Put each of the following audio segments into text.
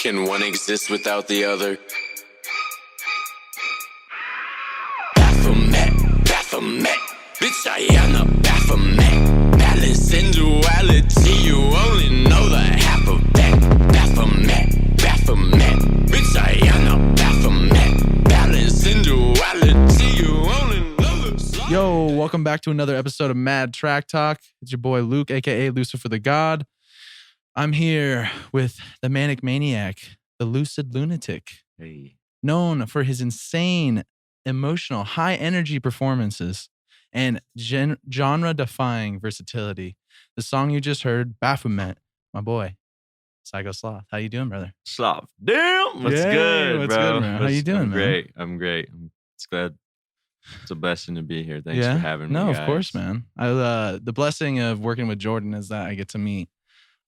Can one exist without the other? Baphomet, Baphomet, bitch, I am a Baphomet. Balance and duality, you only know the half of that. Baphomet, Baphomet, bitch, I am a Baphomet. Balance and duality, you only know the... Yo, welcome back to another episode of Mad Track Talk. It's your boy Luke, aka Lucifer the God. I'm here with the Manic Maniac, the Lucid Lunatic, known for his insane, emotional, high-energy performances and genre-defying versatility. The song you just heard, Baphomet, my boy, Psychosloth. How you doing, brother? Sloth. Damn, what's good, what's bro? good, man? How you doing, man? I'm great. It's glad. It's a blessing to be here. Thanks for having me. No, guys. Of course, man. The blessing of working with Jordan is that I get to meet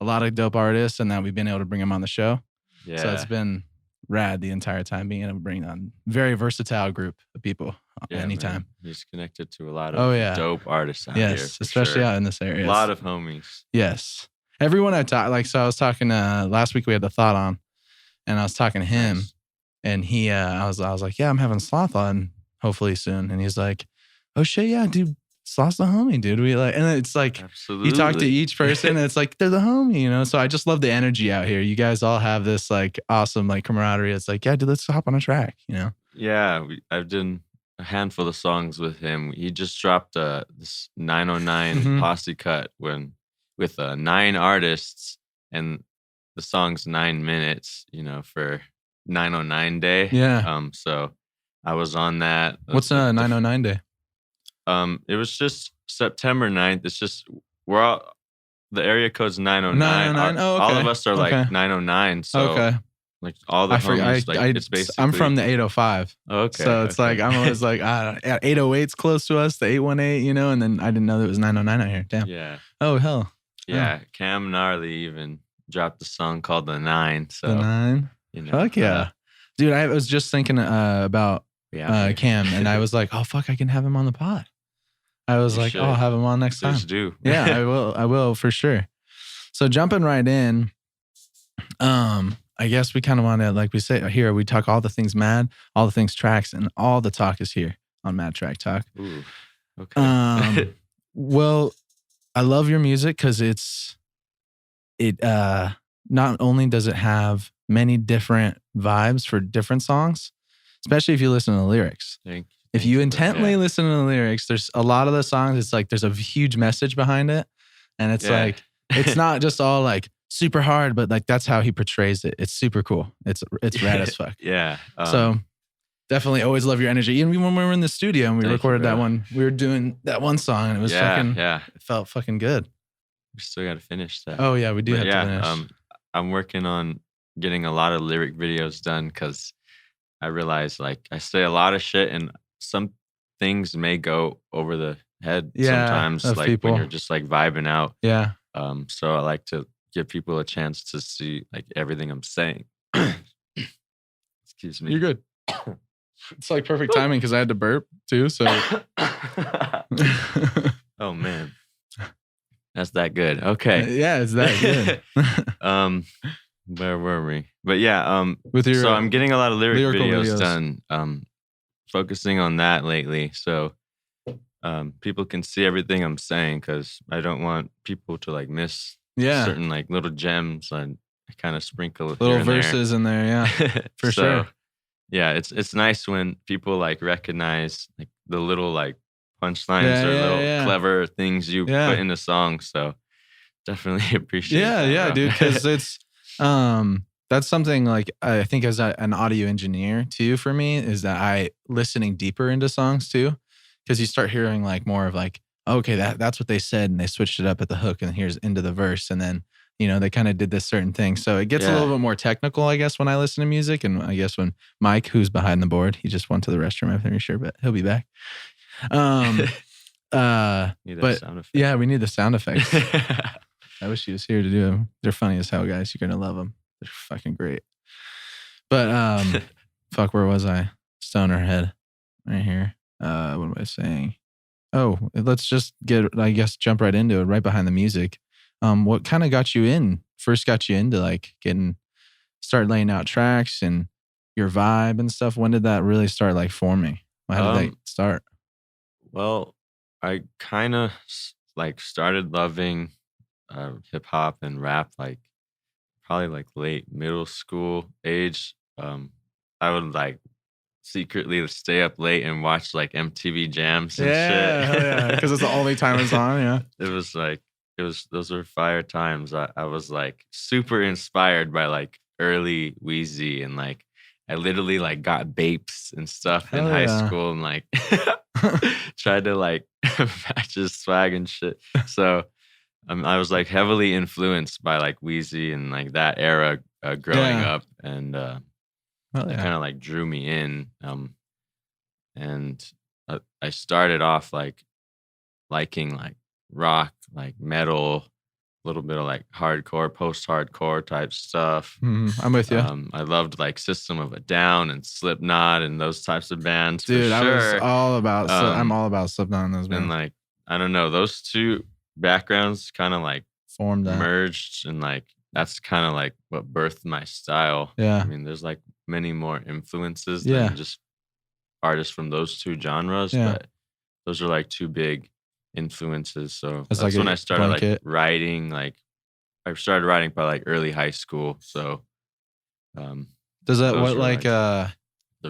a lot of dope artists and that we've been able to bring them on the show. Yeah. So it's been rad the entire time being able to bring on a very versatile group of people anytime. Man. He's connected to a lot of dope artists out here. Yes, especially out in this area. A lot of homies. Yes. Everyone I talk, so I was talking last week we had the Thought on and I was talking to him and he I was like, yeah, I'm having Sloth on hopefully soon. And he's like, oh shit, yeah, dude. Sloth's the homie, dude. And it's like, absolutely. You talk to each person and it's like, they're the homie, you know? So I just love the energy out here. You guys all have this like awesome like camaraderie. It's like, yeah, dude, let's hop on a track, you know? Yeah, I've done a handful of songs with him. He just dropped this 909 posse cut with 9 artists and the song's 9 minutes, you know, for 909 day. Yeah. So I was on that. What's 909 day? It was just September 9th. It's just the area code's 909. 909. Oh, okay. All of us are like 909. So like all the homies, it's basically. I'm from the 805. Okay. So it's like I'm always like 808's close to us, the 818, you know, and then I didn't know there was 909 out here. Damn. Yeah. Oh hell. Yeah. Cam Gnarly even dropped a song called The 9. So The 9. You know, fuck yeah. Dude, I was just thinking about Cam and I was like, oh fuck, I can have him on the pod. I was like, I'll have him on next time. Just do. Yeah, I will for sure. So jumping right in, I guess we kind of want to, like we say here, we talk all the things mad, all the things tracks, and all the talk is here on Mad Track Talk. Ooh, okay. Well, I love your music because it not only does it have many different vibes for different songs, especially if you listen to the lyrics. Thank you. If you intently listen to the lyrics, there's a lot of the songs, it's like there's a huge message behind it. And it's like, it's not just all like super hard, but like that's how he portrays it. It's super cool. It's rad as fuck. Yeah. So definitely always love your energy. Even when we were in the studio and we recorded that one, we were doing that one song and it was it felt fucking good. We still got to finish that. Oh yeah, we do have to finish. I'm working on getting a lot of lyric videos done because I realize like I say a lot of shit and some things may go over the head sometimes, like people. When you're just like vibing out. Yeah. So I like to give people a chance to see like everything I'm saying. Excuse me. You're good. It's like perfect timing because I had to burp too. So. Oh man, that's that good. Okay. Yeah, it's that good. Where were we? But yeah, with your, so I'm getting a lot of lyrical videos done. Focusing on that lately, so people can see everything I'm saying because I don't want people to like miss certain like little gems and I kind of sprinkle little verses in there. Yeah, for sure. Yeah, it's nice when people like recognize like the little like punchlines or little clever things you put in the song. So definitely appreciate. Yeah, dude, because it's that's something like I think as an audio engineer too for me is that I listening deeper into songs too, because you start hearing like more of like, okay, that's what they said and they switched it up at the hook and here's into the verse and then, you know, they kind of did this certain thing. So it gets a little bit more technical, I guess, when I listen to music. And I guess when Mike, who's behind the board, he just went to the restroom, I'm pretty sure, but he'll be back. Need that sound effect. Yeah, we need the sound effects. I wish he was here to do them. They're funny as hell, guys. You're going to love them. They're fucking great. But fuck, where was I? Stoner head right here. What am I saying? Oh, let's just jump right into it, right behind the music. What kind of first got you into like getting start laying out tracks and your vibe and stuff? When did that really start like forming? How did that start? Well, I kind of like started loving hip hop and rap like probably like late middle school age. I would like secretly stay up late and watch like MTV jams and shit. Yeah, because it's the only time it's on. Yeah, It was like those were fire times. I was like super inspired by like early Wheezy and like I literally like got Bapes and stuff in Hell high yeah. school and like tried to like match his swag and shit. So I was like heavily influenced by like Wheezy and like that era growing Yeah. up, and Hell it yeah. kind of like drew me in. And I started off like liking like rock, like metal, a little bit of like hardcore, post-hardcore type stuff. I'm with you. I loved like System of a Down and Slipknot and those types of bands. Dude, for I was sure. all about, I'm all about Slipknot in those And bands. like, I don't know, those two backgrounds kind of like Formed that. merged, and like that's kind of like what birthed my style. Yeah. I mean, there's like many more influences Yeah. than just artists from those two genres, Yeah. but those are like two big influences. So It's that's like when a I started blanket. like writing. Like I started writing by like early high school. So Does that, those what were, like, the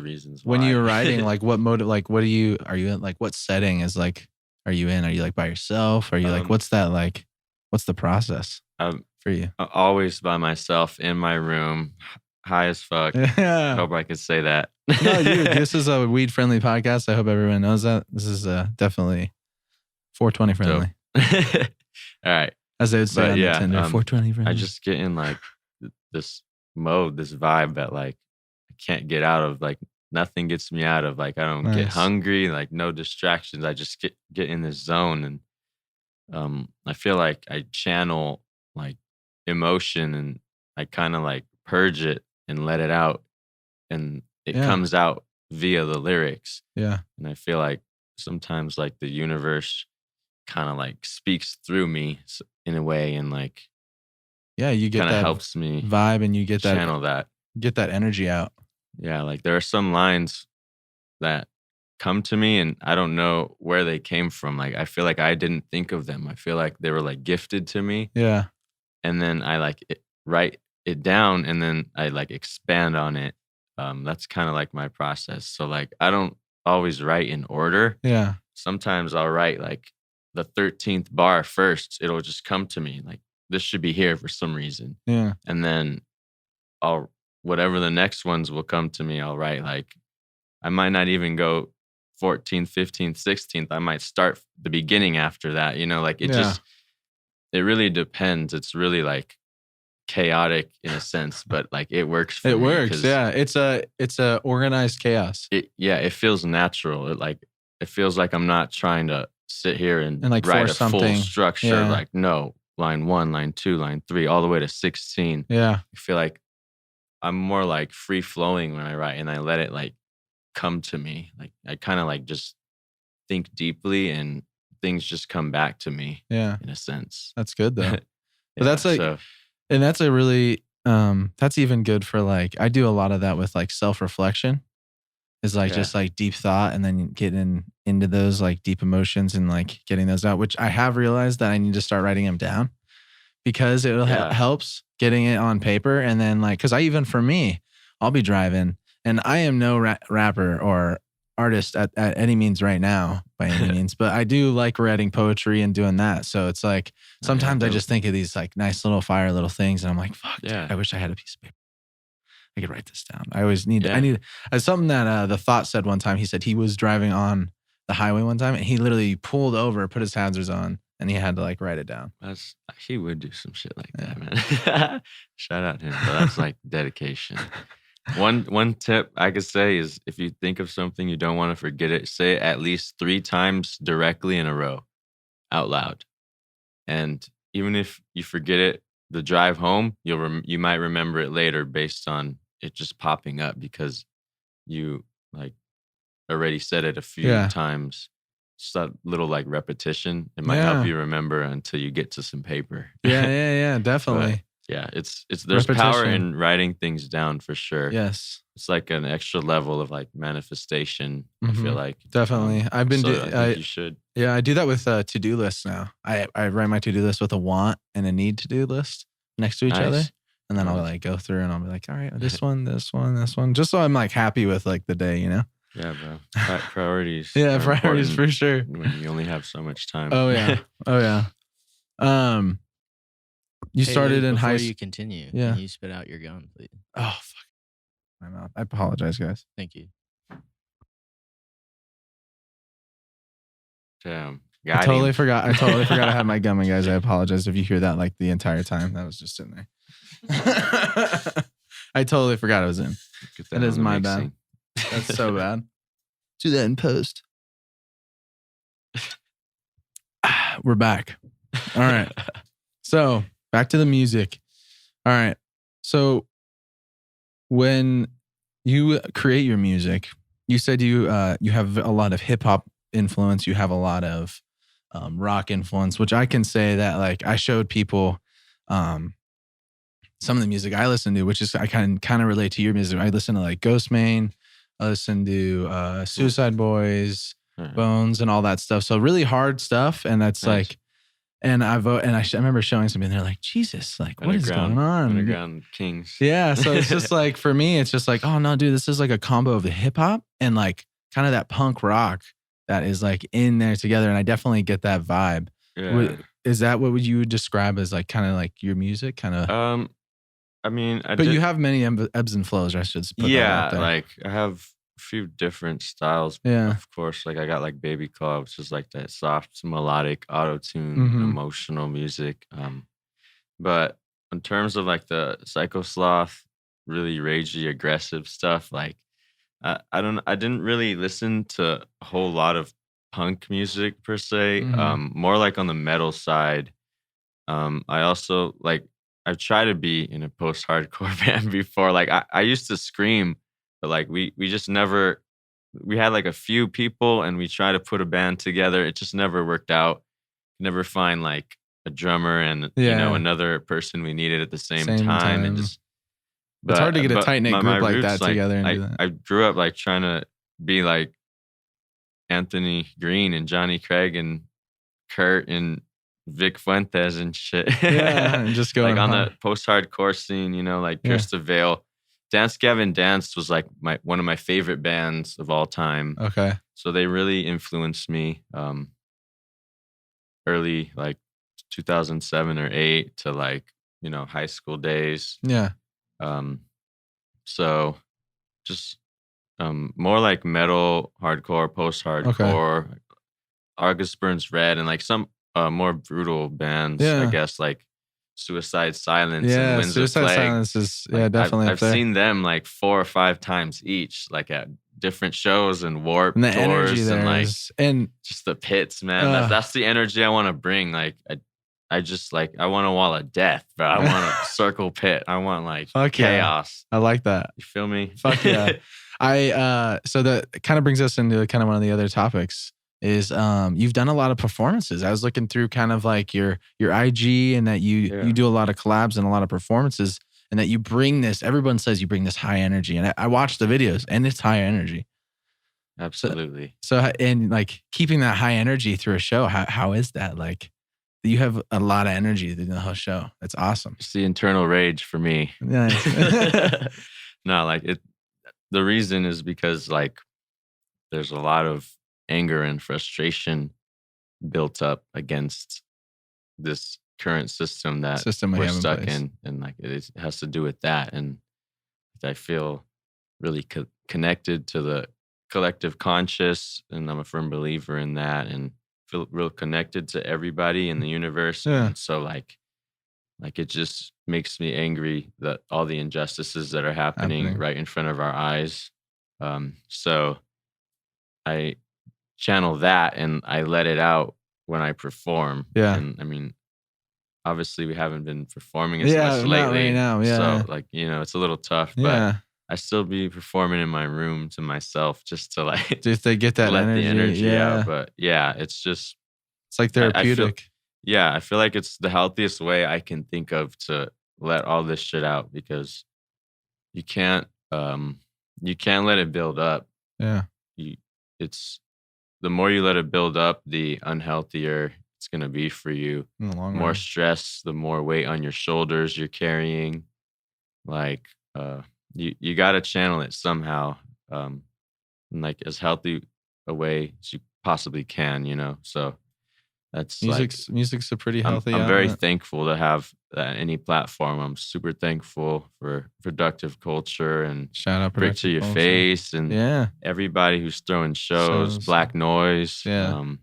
reasons when why. you were writing, like what motive, like what are you in, like what setting is like, are you like by yourself? Are you like, what's that like, what's the process for you? Always by myself in my room, high as fuck. I Yeah. hope I could say that. No, this is a weed friendly podcast. I hope everyone knows that. This is definitely 420 friendly. All right. As they would say But on yeah, Tinder, 420 friendly. I just get in like this mode, this vibe that like I can't get out of. Like nothing gets me out of. Like I don't get Nice. hungry. Like no distractions. I just get in this zone, and I feel like I channel like emotion, and I kind of like purge it and let it out, and it Yeah. comes out via the lyrics. Yeah. And I feel like sometimes like the universe kind of like speaks through me in a way, and like Yeah. You get kind of that helps me vibe and you get that, channel that. get that energy out. Yeah, like there are some lines that come to me and I don't know where they came from. Like I feel like I didn't think of them. I feel like they were like gifted to me, Yeah. and then I like write it down, and then I like expand on it. That's kind of like my process. So like I don't always write in order. Yeah. Sometimes I'll write like the 13th bar first. It'll just come to me like this should be here for some reason. Yeah. And then whatever the next ones will come to me, I'll write like, I might not even go 14th, 15th, 16th. I might start the beginning after that, like it Yeah. it really depends. It's really like chaotic in a sense, but like it works for me. It works. 'cause Yeah. It's a organized chaos. it feels natural. It feels like I'm not trying to sit here and like write a force full something. structure. Yeah. Like no, line 1, line 2, line 3, all the way to 16. Yeah. I feel like I'm more like free flowing when I write, and I let it like come to me. Like I kind of like just think deeply, and things just come back to me Yeah. in a sense. That's good though. Yeah, But that's like, so, and that's a really, that's even good for like, I do a lot of that with like self-reflection. Is like Yeah. just like deep thought, and then getting into those like deep emotions and like getting those out, which I have realized that I need to start writing them down, because it Yeah. helps getting it on paper. And then like, cause for me, I'll be driving, and I am no rapper or artist at any means right now by any means, but I do like writing poetry and doing that. So it's like, sometimes I dope. just think of these like nice little fire little things, and I'm like, fuck, dude, Yeah. I wish I had a piece of paper. I could write this down. I always need, Yeah. I need, something that The Thought said one time. He said he was driving on the highway one time, and he literally pulled over, put his hazards on, and he had to like write it down. He would do some shit like that, man. Shout out to him. But that's like dedication. One tip I could say is if you think of something you don't want to forget it, say it at least 3 times directly in a row out loud. And even if you forget it the drive home, you might remember it later based on it just popping up because you like already said it a few Yeah. times. Just that little like repetition. It might help you remember until you get to some paper. Yeah, definitely. Yeah, there's power Repetition. in writing things down for sure. Yes. It's like an extra level of like manifestation. I feel like Definitely. I've been so I think you should. Yeah, I do that with to-do lists now. I write my to-do list with a want and a need to-do list next to each other. Nice. And then I'll like go through and I'll be like, all right, this one, this one, this one. Just so I'm like happy with like the day, you know? Yeah, bro. Priorities. Yeah, are priorities important for sure. when you only have so much time. Oh yeah. Oh yeah. You started in high Before school. you continue, Yeah. can you spit out your gun, please? Oh fuck. My mouth. I apologize, guys. Thank you. Damn. I totally forgot. I had my gum, and guys, I apologize if you hear that like the entire time. That was just in there. I totally forgot it was in. That is my bad. That's so bad. Do that in post. We're back. All right. So back to the music. All right. So when you create your music, you said you have a lot of hip hop influence. You have a lot of rock influence, which I can say that like I showed people some of the music I listen to, which is I kind of relate to your music. I listen to like Ghostmane, I listen to Suicide Boys, Bones, and all that stuff. So really hard stuff, and that's Nice. like, and I remember showing something. They're like, Jesus, like what is going on? Underground Kings. Yeah, so it's just like for me, it's just like, oh no, dude, this is like a combo of the hip hop and like kind of that punk rock that is like in there together, and I definitely get that vibe. Yeah. Is that what would you would describe as like kind of like your music, kind of? I mean, But you have many ebbs and flows. I should put that out there. like I have a few different styles. Yeah. Of course, like I got like Baby Claw, which is like that soft, melodic, auto-tune, emotional music. But in terms of like the Psychosloth, really ragey, aggressive stuff, like I didn't really listen to a whole lot of punk music per se. More like on the metal side. I also like I've tried to be in a post-hardcore band before. Like I used to scream, but like we just never. We had like a few people, and we tried to put a band together. It just never worked out. Never find like a drummer and another person we needed at the same time, and just. It's hard to get a tight knit group like that together and do that. I grew up like trying to be like Anthony Green and Johnny Craig and Kurt and Vic Fuentes and shit. Yeah, and just going like on the post-hardcore scene, like Pierce the Veil. Dance Gavin Danced was like one of my favorite bands of all time. Okay. So they really influenced me early, like 2007 or 8 to like, high school days. Yeah. So just more like metal, hardcore, post-hardcore, August Burns Red, and like some more brutal bands, I guess, like Suicide Silence and Winds of Plague. Silence is like, definitely I've seen them like 4 or 5 times each, like at different shows and Warped and the tours energy there and like and just the pits, man. That's the energy I want to bring. Like I just like I want a wall of death, but I want a circle pit. I want like chaos. I like that. You feel me? Fuck yeah. So that kind of brings us into kind of one of the other topics is you've done a lot of performances. I was looking through kind of like your IG and that you do a lot of collabs and a lot of performances and that you bring this, everyone says you bring this high energy. And I watched the videos and it's high energy. Absolutely. So and like keeping that high energy through a show, how is that? Like you have a lot of energy through the whole show. It's awesome. It's the internal rage for me. Nice. No, like the reason is because like there's a lot of anger and frustration built up against this current system that we're stuck in, and like it has to do with that. And I feel really connected to the collective conscious, and I'm a firm believer in that, and feel real connected to everybody in the universe. And so like it just makes me angry that all the injustices that are happening right in front of our eyes. So I channel that and I let it out when I perform. Yeah. And I mean, obviously we haven't been performing as much lately. Now. Yeah. So like, it's a little tough, but I still be performing in my room to myself just to like just to get that let energy, the energy out. But it's just it's like therapeutic. I feel like it's the healthiest way I can think of to let all this shit out because you can't let it build up. Yeah. You it's the more you let it build up, the unhealthier it's gonna be for you. In the long More run. stress, the more weight on your shoulders you're carrying. Like you gotta channel it somehow. In like as healthy a way as you possibly can, So that's Music's a pretty I'm healthy I'm very outlet. thankful to have any platform. I'm super thankful for productive culture and Shout out Brick to productive Your culture. Face and Yeah. everybody who's throwing shows, Black Noise. Yeah. Dude,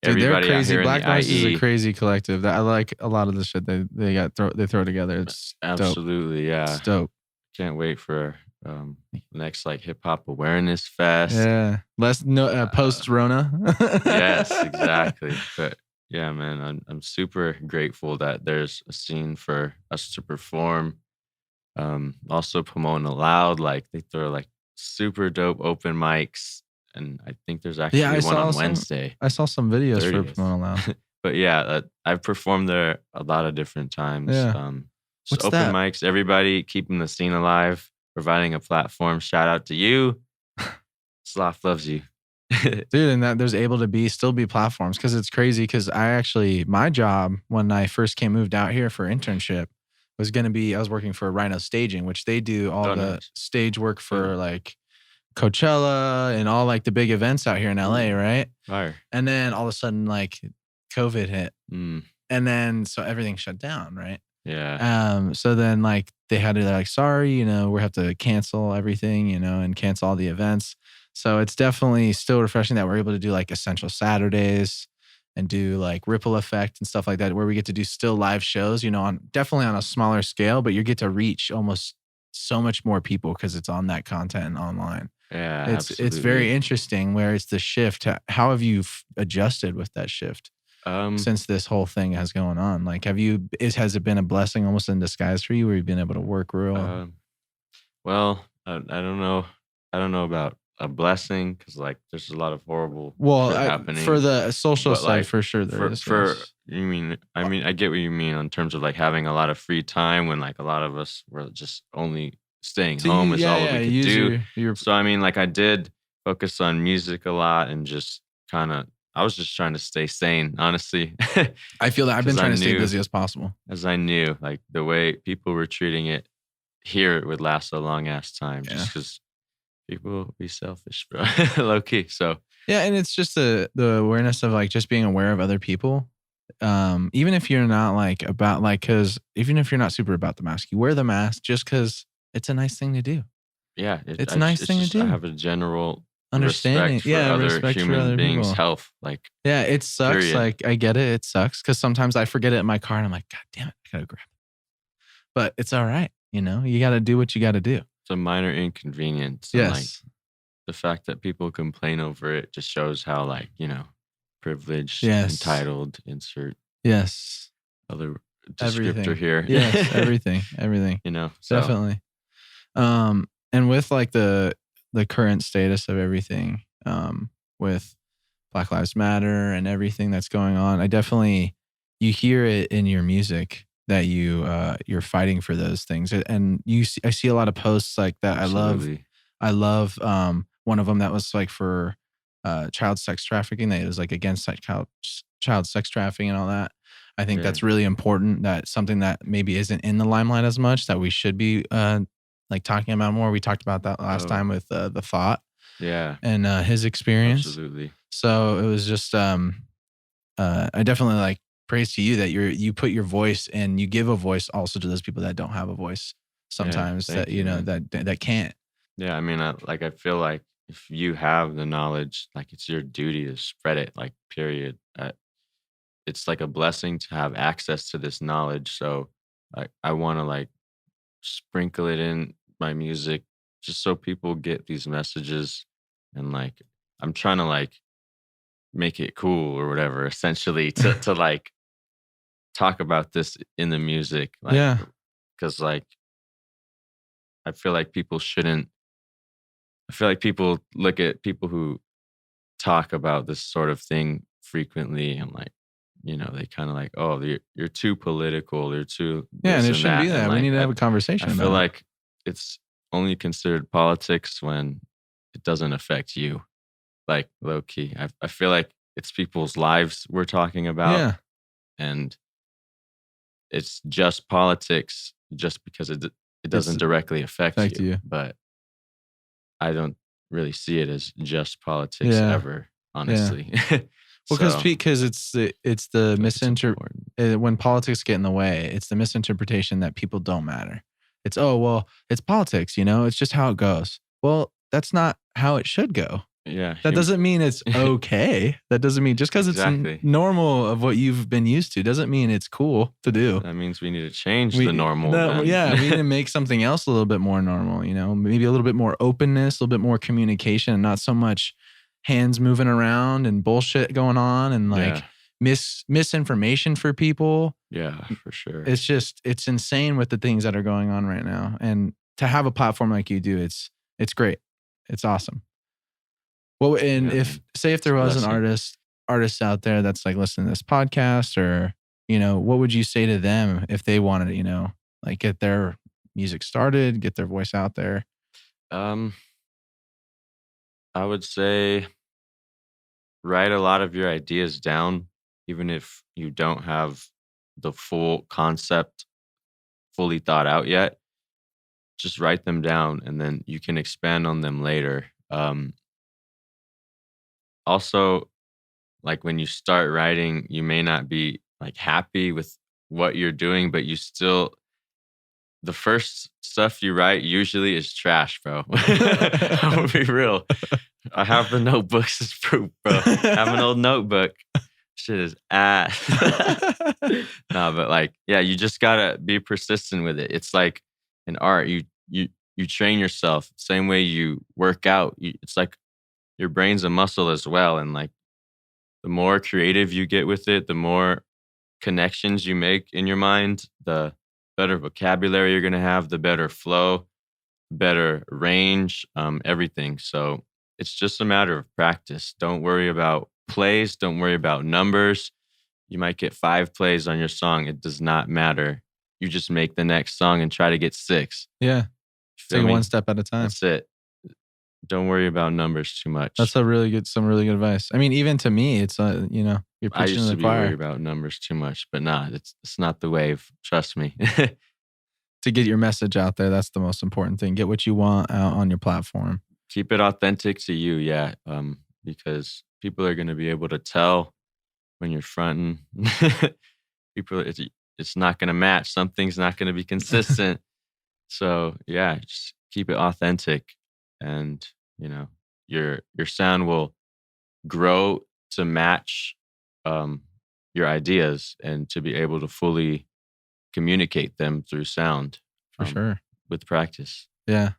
they're Everybody out crazy. here Black in the Noise is a IE. crazy collective. That I like a lot of the shit they throw together. It's dope. Absolutely, yeah. It's dope. Can't wait for next like hip hop awareness fest. Yeah. Post Rona. Yes, exactly. But yeah, man, I'm super grateful that there's a scene for us to perform. Also promoting Aloud, like they throw like super dope open mics, and I think there's actually one on Wednesday. I saw some videos 30th. for Promote Aloud. But yeah, I've performed there a lot of different times. Yeah. Just What's open that? mics, everybody keeping the scene alive, providing a platform. Shout out to you. Sloth loves you. Dude, and that there's able to still be platforms because it's crazy. Because my job when I first moved out here for internship was going to be, I was working for Rhino Staging, which they do all the nice. stage work for like Coachella and all like the big events out here in LA, right? Fire. And then all of a sudden, like COVID hit, Mm. and then so everything shut down, right? Yeah. So then like they had to like, sorry, we have to cancel everything, and cancel all the events. So it's definitely still refreshing that we're able to do like Essential Saturdays and do like Ripple Effect and stuff like that, where we get to do still live shows, definitely on a smaller scale, but you get to reach almost so much more people because it's on that content and online. Yeah, It's very interesting where it's the shift. How have you adjusted with that shift since this whole thing has going on? Like, has it been a blessing almost in disguise for you where you've been able to work real? Well, I don't know. I don't know about a blessing because like there's a lot of horrible shit happening. For the social But, side, like, for sure there is. for Yes. you mean I get what you mean in terms of like having a lot of free time when like a lot of us were just only staying home is all that we could do. So I mean, like I did focus on music a lot and just I was just trying to stay sane, honestly. I feel that I've been 'Cause trying I to stay knew- busy as possible. As I knew, like the way people were treating it here, it would last a long ass time just because people be selfish, bro. Low key. So Yeah, and it's just the awareness of like just being aware of other people. Even if you're not like about like, because even if you're not super about the mask, you wear the mask just because it's a nice thing to do. yeah, It's a nice thing to do. I have a general Understanding, respect for other human beings' people. health. Like, Yeah, it sucks. Period. Like I get it. It sucks because sometimes I forget it in my car and I'm like, God damn it, I gotta grab it. But it's all right. You got to do what you got to do. it's a minor inconvenience. And, like, Yes. the fact that people complain over it just shows how, like, privileged, Yes. entitled, insert Yes. other Everything. descriptor here. Yes. Everything. So, Definitely. And with like the current status of everything, with Black Lives Matter and everything that's going on, you hear it in your music that you're fighting for those things. And I see a lot of posts like that. absolutely. I love one of them that was like for child sex trafficking. That it was like against like child sex trafficking and all that. I think that's really important. That's something that maybe isn't in the limelight as much that we should be like talking about more. We talked about that last time with the Thought Yeah, and his experience. absolutely. So it was just I definitely like praise to you that you put your voice and you give a voice also to those people that don't have a voice sometimes, thank that you, man. that can't. Yeah, I mean, I feel like if you have the knowledge, like it's your duty to spread it, like period. It's like a blessing to have access to this knowledge. So I want to like sprinkle it in my music just so people get these messages. And like, I'm trying to like make it cool or whatever, essentially to like talk about this in the music. Like, Yeah. Cause like, I feel like people look at people who talk about this sort of thing frequently and like they kind of like, oh, you're too political, you're too Yeah, and this it shouldn't be that. that. And We like, need to have a conversation I about feel it. like it's only considered politics when it doesn't affect you, like low key. I feel like it's people's lives we're talking about, Yeah, and it's just politics just because it doesn't It's directly affect affect you. you. But I don't really see it as just politics Yeah. ever, honestly. Well, because it's the It's important. when politics get in the way, it's the misinterpretation that people don't matter. It's it's politics, it's just how it goes. Well, that's not how it should go. Yeah, That doesn't mean it's okay. That doesn't mean just because Exactly. it's normal of what you've been used to doesn't mean it's cool to do. That means we need to change the normal. then. Yeah, we need to make something else a little bit more normal, maybe a little bit more openness, a little bit more communication, and not so much hands moving around and bullshit going on and like misinformation for people. Yeah, for sure. It's insane with the things that are going on right now. And to have a platform like you do, it's great. It's awesome. Well, and Yeah, if there was an artist out there that's like listening to this podcast, or what would you say to them if they wanted to, like get their music started, get their voice out there? I would say write a lot of your ideas down, even if you don't have the full concept fully thought out yet. Just write them down, and then you can expand on them later. Also, like when you start writing, you may not be like happy with what you're doing, but the first stuff you write usually is trash, bro. I'm gonna be real. I have the notebooks as proof, bro. I have an old notebook. Shit is ass. No, but like, yeah, you just gotta be persistent with it. It's like in art, you train yourself same way you work out. It's like your brain's a muscle as well, and like the more creative you get with it, the more connections you make in your mind, the better vocabulary you're gonna have, the better flow, better range, everything. So it's just a matter of practice. Don't worry about plays. Don't worry about numbers. You might get 5 plays on your song. It does not matter. You just make the next song and try to get 6. Yeah. Feel Take me? one step at a time. That's it. Don't worry about numbers too much. That's some really good advice. I mean, even to me, it's you're I preaching used to to the be worried choir. about numbers too much, but nah, it's not the wave. Trust me. To get your message out there, that's the most important thing. Get what you want out on your platform. Keep it authentic to you, yeah. Because people are going to be able to tell when you're fronting. It's not going to match. Something's not going to be consistent. So yeah, just keep it authentic, and your sound will grow to match your ideas and to be able to fully communicate them through sound. For sure. With practice. Yeah.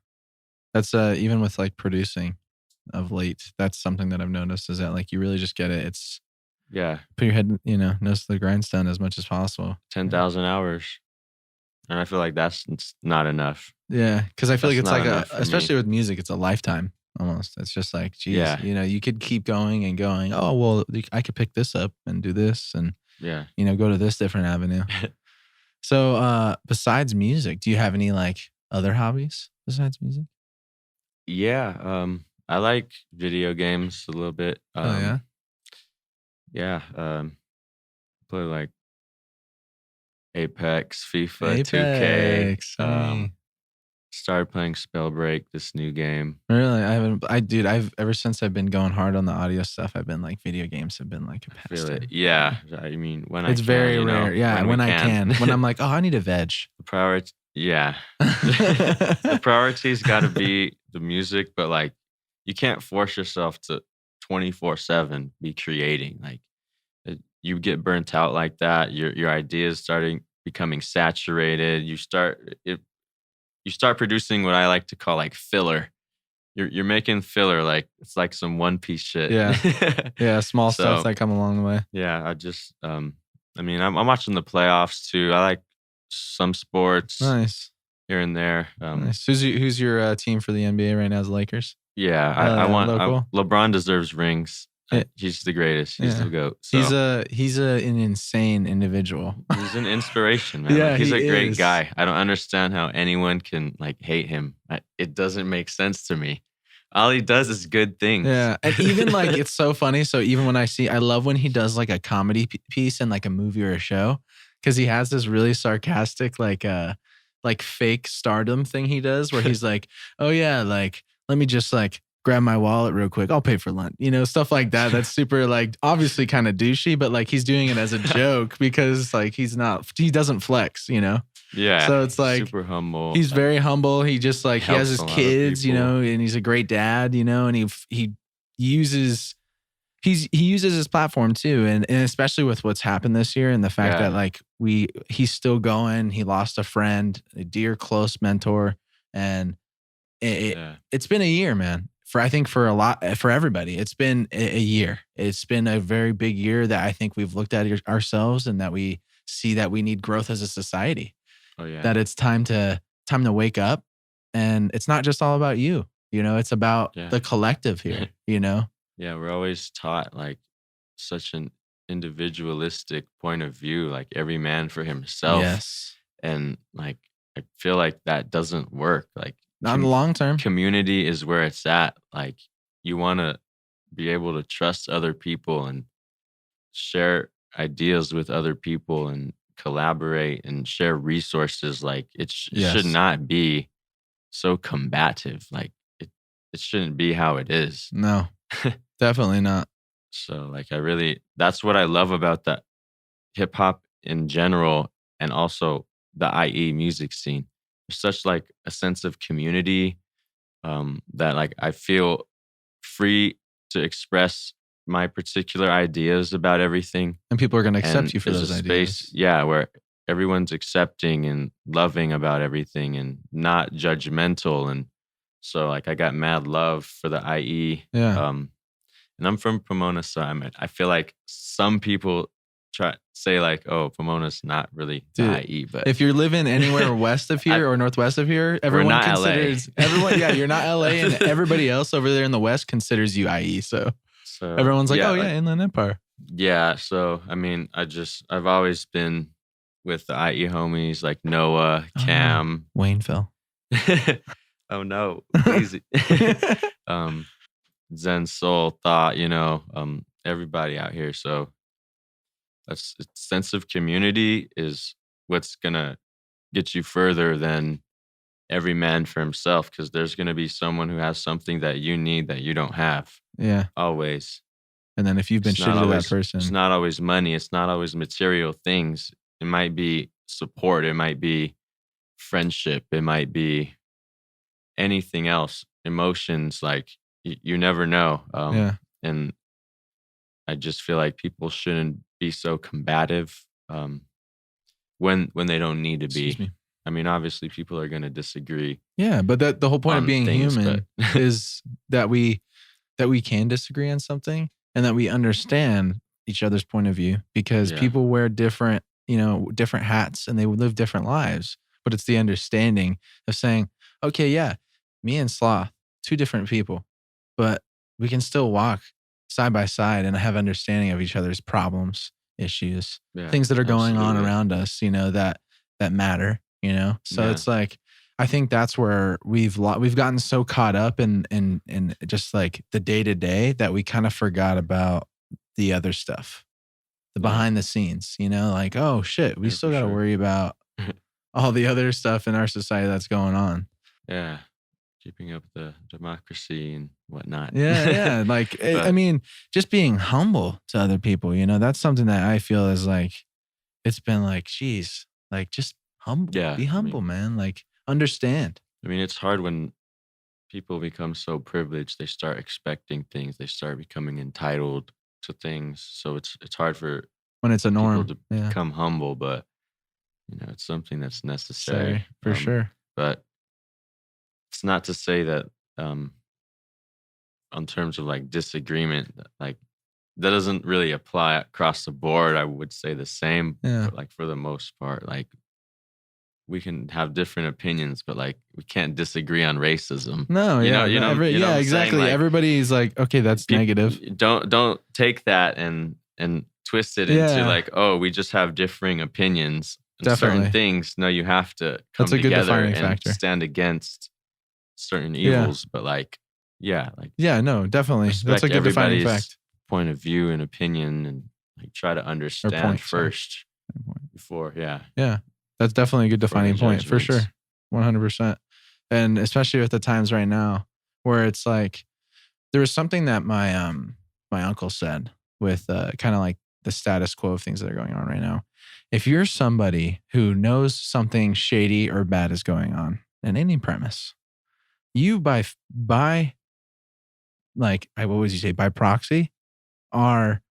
That's even with like producing of late, that's something that I've noticed is that like you really just get it. It's put your head, nose to the grindstone as much as possible. 10,000 hours. And I feel like that's not enough. Yeah. Cause I feel like it's like especially me. With music, it's a lifetime almost. It's just like, geez, Yeah. You could keep going and going. Oh, well, I could pick this up and do this and, yeah, go to this different avenue. So, besides music, do you have any like other hobbies besides music? Yeah. I like video games a little bit. Oh yeah. Yeah. Play like Apex, FIFA, 2K. Apex. Started playing Spellbreak, this new game. Really? I've ever since I've been going hard on the audio stuff, I've been like video games have been like a I feel pastime. it. Yeah. I mean, when It's I can, very rare. Yeah, when I can. When I'm like, oh, I need a veg. The priority, yeah. The priority's got to be the music, but like you can't force yourself to 24/7 be creating. Like you get burnt out like that. Your ideas becoming saturated. You start producing what I like to call like filler. You're making filler, like it's like some One Piece shit. Yeah. Yeah, small stuff that come along the way. Yeah, I just I mean, I'm watching the playoffs too. I like some sports. Nice. Here and there. Nice. Who's your team for the NBA right now? Is the Lakers? Yeah, I want local? LeBron deserves rings. He's the greatest. He's the GOAT. So. He's an insane individual. He's an inspiration, man. Yeah, he's he a great is. guy. I don't understand how anyone can like hate him. It doesn't make sense to me. All he does is good things. Yeah, and even like it's so funny. So even when I love when he does like a comedy piece in like a movie or a show, because he has this really sarcastic like fake stardom thing he does where he's like, oh yeah, like let me just like grab my wallet real quick. I'll pay for lunch, stuff like that. That's super like obviously kind of douchey, but like he's doing it as a joke because like he doesn't flex, Yeah. So it's like super humble. He's very humble. He just like he has his kids, and he's a great dad, and he uses his platform too, and especially with what's happened this year and the fact that like he's still going. He lost a friend, a dear close mentor, and it's been a year, man. For everybody, it's been a year. It's been a very big year that I think we've looked at ourselves and that we see that we need growth as a society. Oh yeah. That it's time to wake up, and it's not just all about you. It's about the collective here. Yeah, we're always taught like such an individualistic point of view, like every man for himself. Yes. And like I feel like that doesn't work. Like not in the long term. Community is where it's at. Like you want to be able to trust other people and share ideas with other people and collaborate and share resources. Like it should not be so combative. Like it shouldn't be how it is. No, definitely not. So like that's what I love about that hip hop in general, and also the IE music scene. There's such like a sense of community that like I feel free to express my particular ideas about everything. And people are going to accept you for those ideas. Space, yeah, where everyone's accepting and loving about everything and not judgmental. And so like I got mad love for the IE. Yeah. And I'm from Pomona, so I feel like some people say like, oh, Pomona's not really the IE, but if you're living anywhere west of here or northwest of here, everyone considers everyone. Yeah, you're not LA, and everybody else over there in the west considers you IE. So everyone's like, Inland Empire. Yeah. So, I mean, I've always been with the IE homies like Noah, Cam. Wayneville. Oh, no. Easy. Zen Soul, Thought, everybody out here. So, that's sense of community is what's going to get you further than every man for himself, because there's going to be someone who has something that you need that you don't have. Yeah. Always. And then if you've been shitty to that person. It's not always money. It's not always material things. It might be support. It might be friendship. It might be anything else. Emotions. Like you never know. And I just feel like people shouldn't be so combative when they don't need to be. I mean, obviously people are going to disagree. Yeah, but the whole point of being human is that we can disagree on something and that we understand each other's point of view, because people wear different hats and they live different lives. But it's the understanding of saying, okay, yeah, me and Sloth, two different people, but we can still walk side by side and have understanding of each other's problems, issues, things that are going on around us, that matter, So it's like, I think that's where we've gotten so caught up in just like the day to day that we kind of forgot about the other stuff, the behind the scenes, like, oh shit, we still got to worry about all the other stuff in our society that's going on. Yeah. Keeping up the democracy and whatnot. Yeah. Like, I mean, just being humble to other people, that's something that I feel is like, it's been like, geez, like just humble, be humble, man. Like, understand. I mean, it's hard when people become so privileged. They start expecting things. They start becoming entitled to things. So it's hard for when it's a norm to become humble, but it's something that's necessary for sure. But it's not to say that on terms of like disagreement, like that doesn't really apply across the board. I would say the same, but like for the most part, like we can have different opinions, but like we can't disagree on racism. No, You yeah, know, you know, you know what I'm exactly. saying? Like, Everybody's like, okay, that's negative. Don't take that and twist it into like, oh, we just have differing opinions on Definitely. certain things. No, you have to come That's a good together defining and factor. stand against certain evils. But like, no, definitely. That's a good defining fact. Point of view and opinion, and like try to understand first before. Yeah, that's definitely a good defining point for sure. 100%. And especially with the times right now where it's like, there was something that my my uncle said with kind of like the status quo of things that are going on right now. If you're somebody who knows something shady or bad is going on in any premise, you by like, what would you say, by proxy are,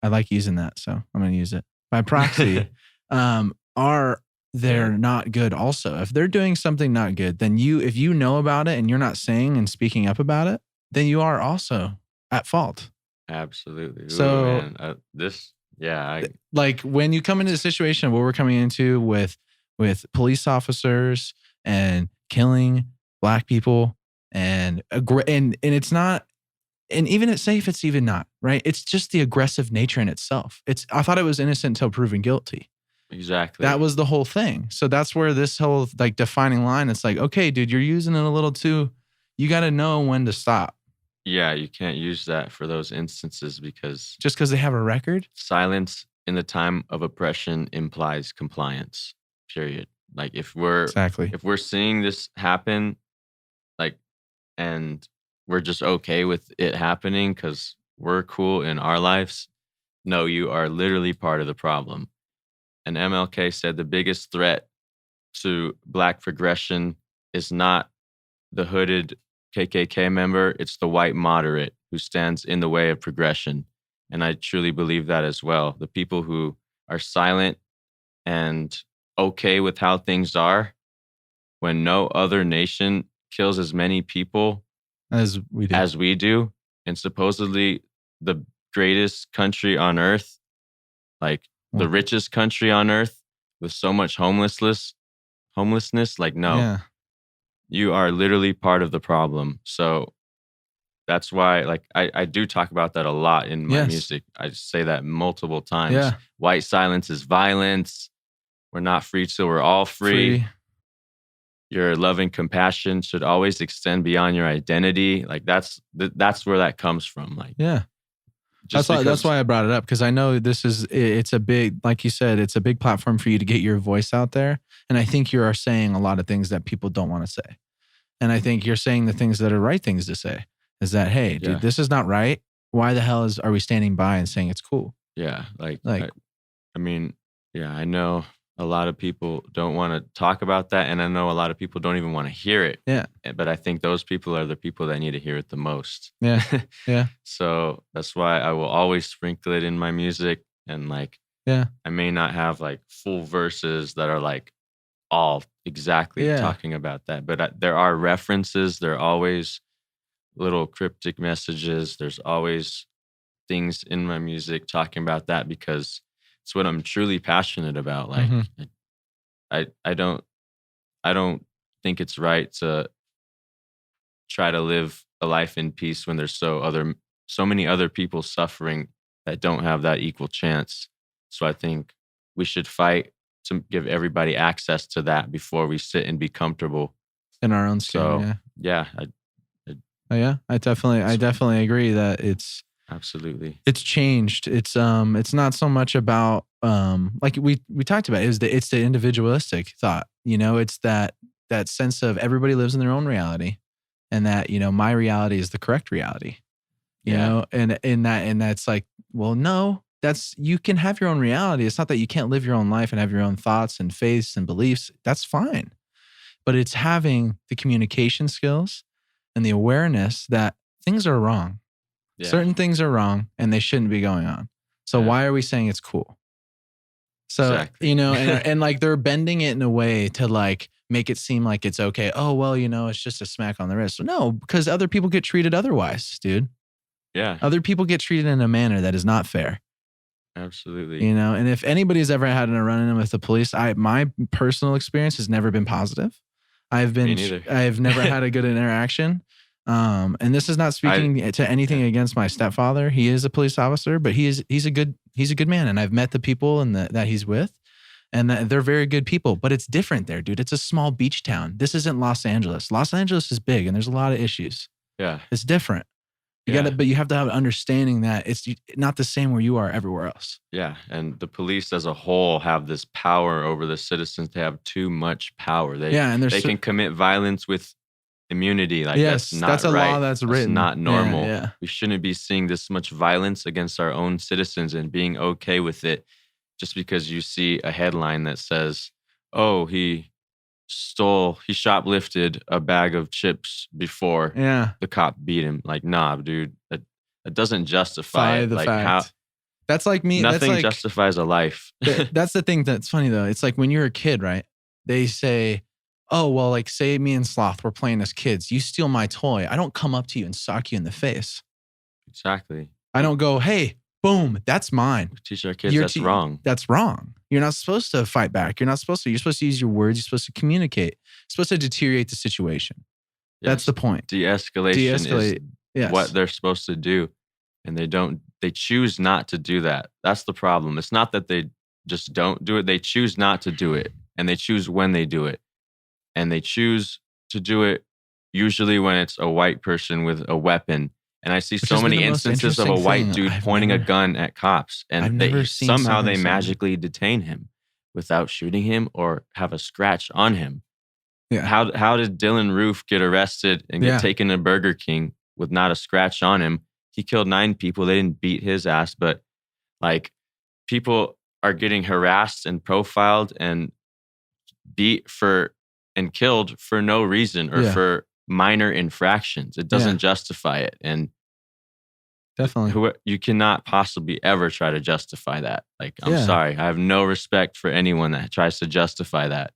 I like using that, so I'm going to use it. By proxy, they're not good also. If they're doing something not good, then if you know about it and you're not saying and speaking up about it, then you are also at fault. Absolutely. So like when you come into the situation of what we're coming into with police officers and killing Black people and it's not, and even say if it's even not, right? It's just the aggressive nature in itself. I thought it was innocent until proven guilty. Exactly. That was the whole thing. So that's where this whole like defining line, it's like, okay, dude, you're using it a little too, you got to know when to stop. Yeah, you can't use that for those instances because just because they have a record? Silence in the time of oppression implies compliance. Period. Like if we're seeing this happen, like, and we're just okay with it happening because we're cool in our lives. No, you are literally part of the problem. And MLK said the biggest threat to Black progression is not the hooded KKK member, it's the white moderate who stands in the way of progression. And I truly believe that as well. The people who are silent and okay with how things are when no other nation kills as many people as we do, and supposedly the greatest country on earth, like the richest country on earth with so much homelessness, like, no, you are literally part of the problem. So that's why, like, I do talk about that a lot in my music. I say that multiple times. Yeah. White silence is violence. We're not free till we're all free. Your love and compassion should always extend beyond your identity. Like that's where that comes from. Like, that's why I brought it up, because I know it's a big, like you said, it's a big platform for you to get your voice out there. And I think you are saying a lot of things that people don't want to say. And I think you're saying the things that are right things to say. Is that, hey, dude, this is not right. Why the hell are we standing by and saying it's cool? Yeah, I mean, I know a lot of people don't want to talk about that, and I know a lot of people don't even want to hear it. Yeah. But I think those people are the people that need to hear it the most. Yeah. Yeah. So that's why I will always sprinkle it in my music, and like, I may not have like full verses that are like all exactly talking about that, but there are references. There are always little cryptic messages. There's always things in my music talking about that because it's what I'm truly passionate about. Like, I don't think it's right to try to live a life in peace when there's so many other people suffering that don't have that equal chance. So I think we should fight to give everybody access to that before we sit and be comfortable in our own skin. I definitely agree that it's absolutely, it's changed. It's not so much about like we talked about, it's the individualistic thought. You know, it's that sense of everybody lives in their own reality, and that, you know, my reality is the correct reality. You know, and that's like, well, no, you can have your own reality. It's not that you can't live your own life and have your own thoughts and faiths and beliefs. That's fine. But it's having the communication skills and the awareness that things are wrong. Yeah. Certain things are wrong and they shouldn't be going on. So why are we saying it's cool? So, you know, and like they're bending it in a way to like make it seem like it's okay. Oh, well, you know, it's just a smack on the wrist. No, because other people get treated otherwise, dude. Yeah. Other people get treated in a manner that is not fair. Absolutely. You know, and if anybody's ever had a run-in with the police, my personal experience has never been positive. Me neither. I've never had a good interaction. And this is not speaking to anything against my stepfather. He is a police officer, but he's a good man. And I've met the people that he's with, and they're very good people, but it's different there, dude. It's a small beach town. This isn't Los Angeles. Los Angeles is big and there's a lot of issues. Yeah. It's different. But you have to have an understanding that it's not the same where you are everywhere else. Yeah. And the police as a whole have this power over the citizens. They have too much power. They can commit violence with immunity. Like, yes, that's a right. law that's written. Not normal. Yeah. We shouldn't be seeing this much violence against our own citizens and being okay with it just because you see a headline that says, oh, he shoplifted a bag of chips before the cop beat him. Like, nah, dude, that doesn't justify it. The like fact. How that's like me. Nothing justifies a life. That's the thing that's funny though. It's like when you're a kid, right? They say, oh, well, like say me and Sloth were playing as kids. You steal my toy. I don't come up to you and sock you in the face. Exactly. I don't go, hey, boom, that's mine. We teach our kids that's wrong. That's wrong. You're not supposed to fight back. You're supposed to use your words. You're supposed to communicate. You're supposed to deteriorate the situation. Yes. That's the point. De-escalation is what they're supposed to do. And they choose not to do that. That's the problem. It's not that they just don't do it. They choose not to do it. And they choose when they do it. And they choose to do it usually when it's a white person with a weapon. And I see so many instances of a white dude pointing a gun at cops, and somehow they magically detain him without shooting him or have a scratch on him. Yeah. How did Dylan Roof get arrested and get taken to Burger King with not a scratch on him? He killed 9 people. They didn't beat his ass, but like people are getting harassed and profiled and beat and killed for no reason or for minor infractions. It doesn't justify it. And definitely, you cannot possibly ever try to justify that. Like, I'm sorry. I have no respect for anyone that tries to justify that.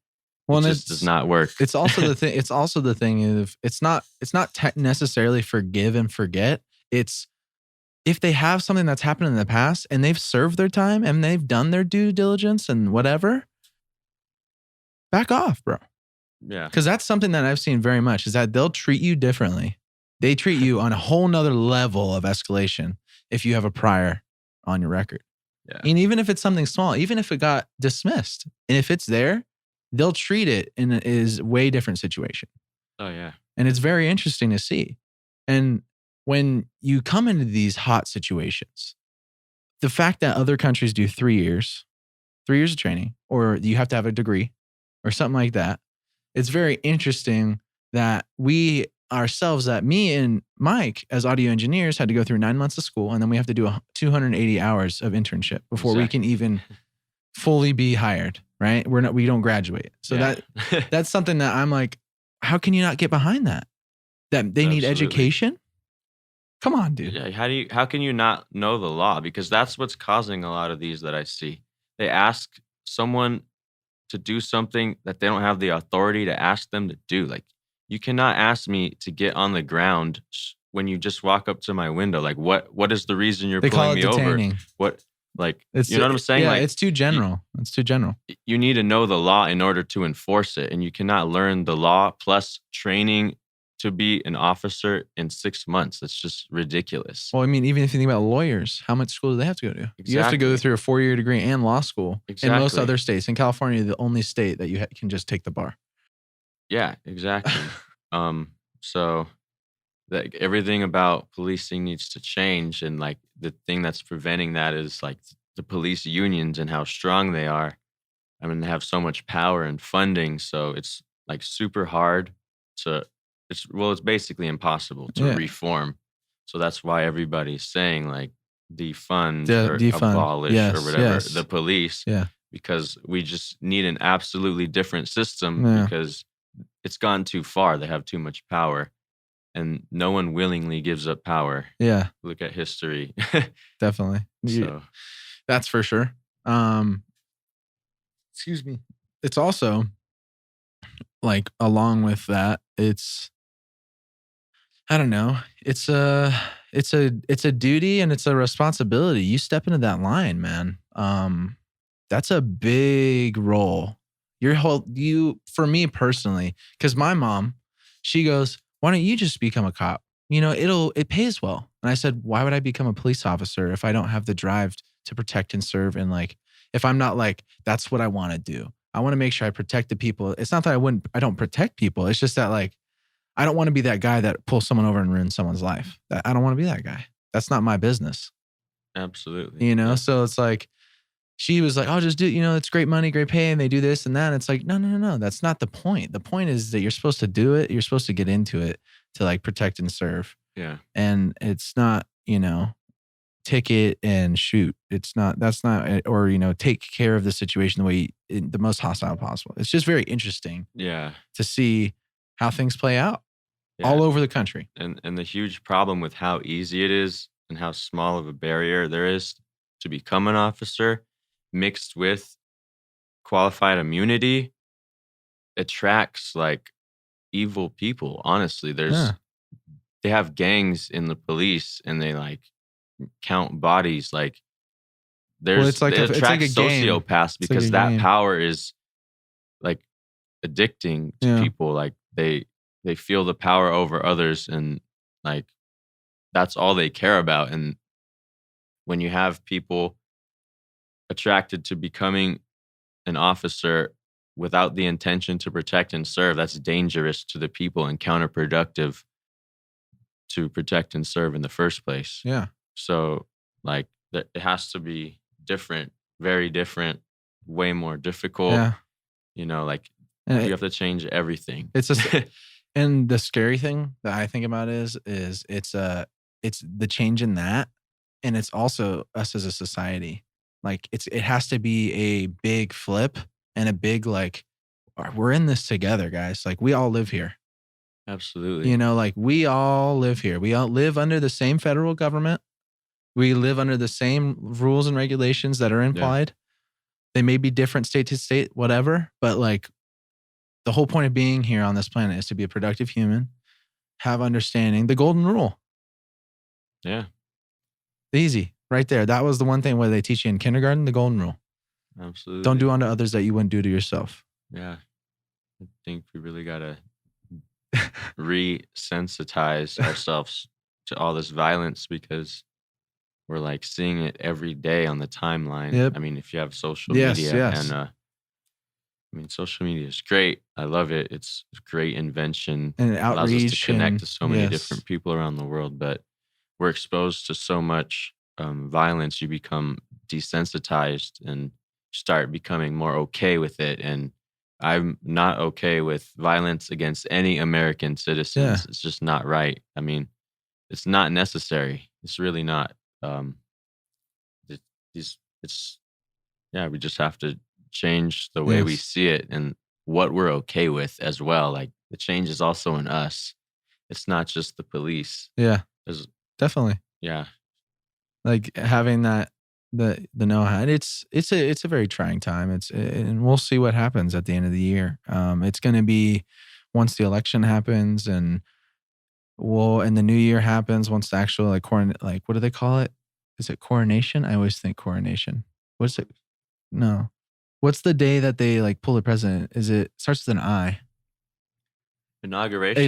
Well, it just does not work. It's also the thing. It's also the thing of it's not necessarily forgive and forget. It's if they have something that's happened in the past and they've served their time and they've done their due diligence and whatever, back off, bro. Yeah. Because that's something that I've seen very much is that they'll treat you differently. They treat you on a whole nother level of escalation if you have a prior on your record. Yeah. And even if it's something small, even if it got dismissed, and if it's there, they'll treat it in a way different situation. Oh, yeah. And it's very interesting to see. And when you come into these hot situations, the fact that other countries do 3 years of training, or you have to have a degree or something like that, it's very interesting that we ourselves, that me and Mike as audio engineers had to go through 9 months of school, and then we have to do 280 hours of internship before we can even fully be hired, right? We don't graduate. So that's something that I'm like, how can you not get behind that? That they need education? Come on, dude. Yeah, how can you not know the law? Because that's what's causing a lot of these that I see. They ask someone to do something that they don't have the authority to ask them to do. Like, you cannot ask me to get on the ground when you just walk up to my window. Like, what is the reason you're pulling me over? What, like, you know what I'm saying? Yeah, like, it's too general. It's too general. You need to know the law in order to enforce it. And you cannot learn the law plus training to be an officer in 6 months. That's just ridiculous. Well, I mean, even if you think about lawyers, how much school do they have to go to? Exactly. You have to go through a 4-year degree and law school. Exactly. In most other states. In California, the only state that you can just take the bar. Yeah, exactly. So that everything about policing needs to change. And like the thing that's preventing that is like the police unions and how strong they are. I mean, they have so much power and funding. So it's like super hard to... It's basically impossible to reform. So that's why everybody's saying like defund or abolish or whatever the police. Yeah. Because we just need an absolutely different system because it's gone too far. They have too much power and no one willingly gives up power. Yeah. Look at history. Definitely. So that's for sure. Excuse me. It's also along with that, it's, I don't know. It's it's a duty and it's a responsibility. You step into that line, man. That's a big role. For me personally, because my mom, she goes, why don't you just become a cop? It pays well. And I said, why would I become a police officer if I don't have the drive to protect and serve? And like, if I'm not like, that's what I want to do. I want to make sure I protect the people. It's not that I don't protect people. It's just that like, I don't want to be that guy that pulls someone over and ruins someone's life. I don't want to be that guy. That's not my business. Absolutely. So it's like, she was like, oh, just do, it's great money, great pay. And they do this and that. And it's like, no. That's not the point. The point is that you're supposed to do it. You're supposed to get into it to like protect and serve. Yeah. And it's not, ticket and shoot. That's not, or, take care of the situation the most hostile possible. It's just very interesting. Yeah. To see how things play out all over the country. And the huge problem with how easy it is and how small of a barrier there is to become an officer mixed with qualified immunity attracts like evil people. Honestly, they have gangs in the police and they like count bodies. Like it attracts sociopaths because that power is like addicting to people. Like they feel the power over others and like that's all they care about. And when you have people attracted to becoming an officer without the intention to protect and serve, that's dangerous to the people and counterproductive to protect and serve in the first place. Yeah. So like it has to be different, very different, way more difficult. Yeah. Like you have to change everything. And the scary thing that I think about is it's the change in that. And it's also us as a society. Like it has to be a big flip and a big, like, we're in this together, guys. Like we all live here. Absolutely. Like we all live here. We all live under the same federal government. We live under the same rules and regulations that are implied. Yeah. They may be different state to state, whatever. But like the whole point of being here on this planet is to be a productive human, have understanding, the golden rule. Yeah. Easy. Right there. That was the one thing where they teach you in kindergarten, the golden rule. Absolutely. Don't do unto others that you wouldn't do to yourself. Yeah. I think we really got to resensitize ourselves to all this violence because we're like seeing it every day on the timeline. Yep. I mean, if you have social media and social media is great. I love it. It's a great invention. And it allows us to connect and, to so many different people around the world, but we're exposed to so much violence. You become desensitized and start becoming more okay with it. And I'm not okay with violence against any American citizens. Yeah. It's just not right. I mean, it's not necessary. It's really not. We just have to change the way we see it and what we're okay with as well. Like the change is also in us. It's not just the police. Yeah, definitely. Yeah, like having that the know-how. It's a very trying time. And we'll see what happens at the end of the year. It's going to be once the election happens and the new year happens. Once the actual what do they call it? Is it coronation? I always think coronation. What's it? No. What's the day that they like pull the president? Starts with an I? Inauguration.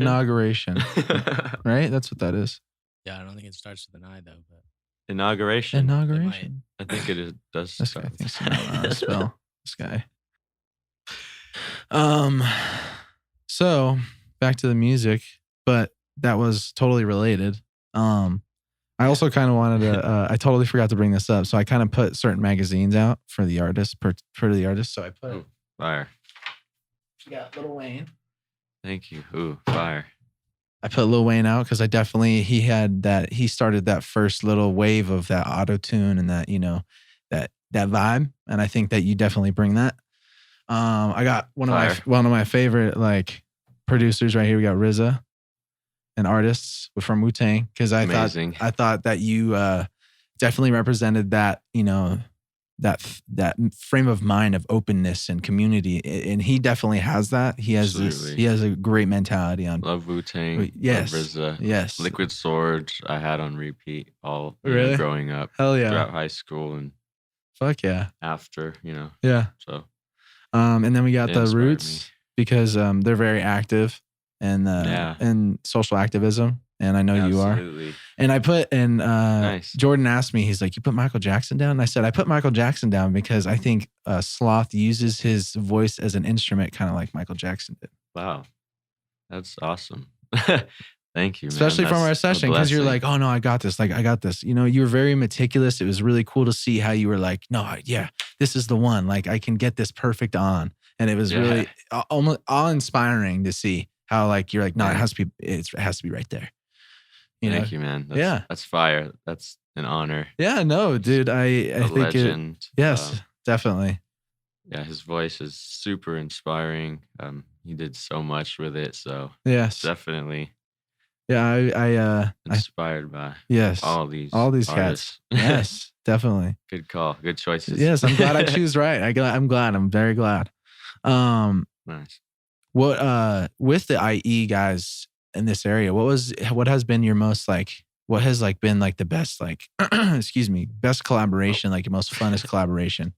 Right? That's what that is. Yeah, I don't think it starts with an I though. But Inauguration. I think it does. This guy thinks I don't know how to spell. This guy. So back to the music, but that was totally related. I also kind of wanted to, I totally forgot to bring this up. So I kind of put certain magazines out for the artist, for the artist. So I put fire. We got Lil Wayne. Thank you. Ooh, fire. I put Lil Wayne out because he started that first little wave of that auto tune and that, that vibe. And I think that you definitely bring that. I got one of my favorite like producers right here. We got RZA. And artists from Wu-Tang, because I thought that you definitely represented that, that frame of mind of openness and community, and he definitely has that. He has Absolutely. he has a great mentality on. Love Wu-Tang. Yes. Love RZA. Yes. Liquid Swords I had on repeat all Really? growing up. Hell yeah. Throughout high school and Fuck yeah. after, Yeah. So And then we got They the inspired Roots because they're very active and social activism. And I know you are. absolutely. And I put, and Nice. Jordan asked me, he's like, you put Michael Jackson down? And I said, I put Michael Jackson down because I think Sloth uses his voice as an instrument, kind of like Michael Jackson did. Wow. That's awesome. Thank you, man. Especially from That's our a session, because you're blessing. like, oh no, I got this. Like, I got this. You know, you were very meticulous. It was really cool to see how you were like, no, yeah, this is the one. Like, I can get this perfect on. And it was really almost awe-inspiring to see how, like, you're like, no, it has to be, it has to be right there. Thank you, man. That's fire. That's an honor. Yeah, no, dude. I A think legend. yes, definitely. Yeah, his voice is super inspiring. He did so much with it, so Yes. definitely Yeah, I inspired by yes. all these cats. artists. Yes, definitely. Good call. Good choices. Yes, I'm glad I choose right. I'm glad. I'm very glad. Nice. What with the IE guys in this area, what has been your most like, what has like been like the best, like excuse me, best collaboration, like your most funnest collaboration?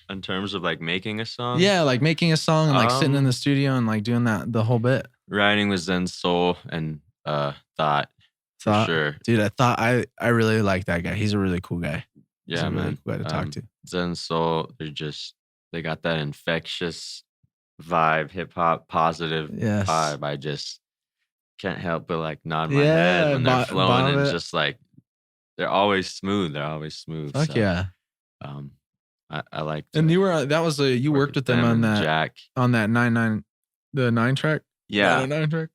In terms of like making a song, Yeah, like making a song and like sitting in the studio and like doing that the whole bit. writing was Zen Soul and Thought for sure. Dude, I really like that guy. He's a really cool guy. He's Yeah, a really man. cool guy to talk to. Zen Soul, they got that infectious vibe, hip hop positive Yes. vibe. I just can't help but like nod my head when they're flowing and just like they're always smooth. Fuck yeah. I like. And you were you worked with them on that Jack on that 9 track. Yeah. 9 track.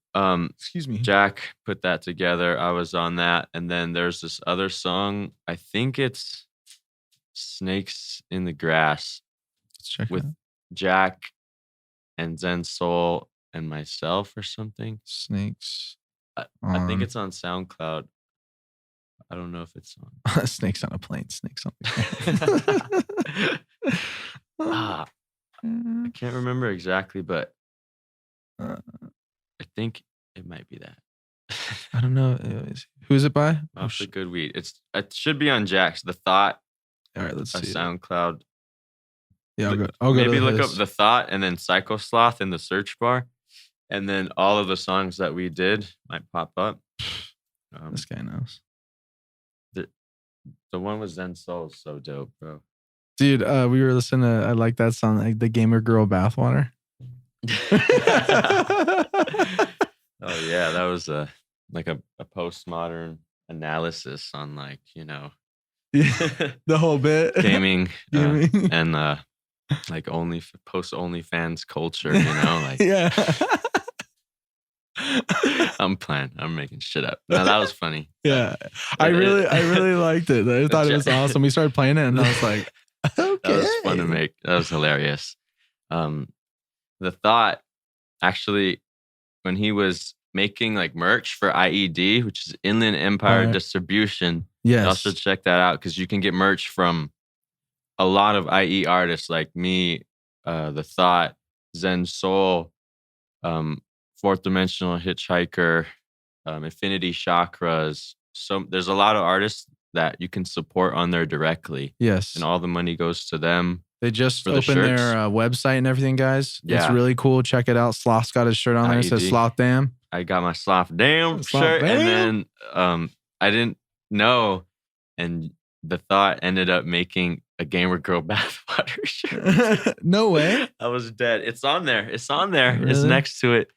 Excuse me. Jack put that together. I was on that, and then there's this other song. I think it's Snakes in the Grass Let's check with it out. Jack and Zen Soul and myself or something. Snakes. I think it's on SoundCloud. I don't know if it's on. Snakes on a plane. Snakes on I can't remember exactly, but I think it might be that. I don't know. Who's it by? Off the Good Weed. It should be on Jack's. The Thought. All right, let's see. SoundCloud. Yeah, I'll go Maybe to look his. up The Thought and then Psychosloth in the search bar, and then all of the songs that we did might pop up. This guy knows. The one with Zen Soul is so dope, bro. Dude, we were listening to, I like that song, like the Gamer Girl Bathwater. Oh yeah, that was like a postmodern analysis on like, The whole bit. gaming, Gaming. and like post OnlyFans culture, like Yeah. I'm making shit up. No, that was funny. Yeah. I really liked it. I thought it was awesome. We started playing it and I was like, okay. That was fun to make. That was hilarious. The Thought, actually, when he was making like merch for IED, which is Inland Empire Distribution, Yes. also check that out because you can get merch from a lot of IE artists like me, The Thought, Zen Soul, Fourth Dimensional Hitchhiker, Infinity Chakras. So there's a lot of artists that you can support on there directly. Yes. And all the money goes to them. They just for the opened their shirts. website and everything, guys. It's Yeah. really cool. Check it out. Sloth's got his shirt on there. It says IED. Sloth Damn. I got my Sloth Damn Sloth shirt, Damn. and then I didn't know, and The Thought ended up making a Gamer Girl Bathwater shirt. No way. I was dead. It's on there. It's Really? next to it.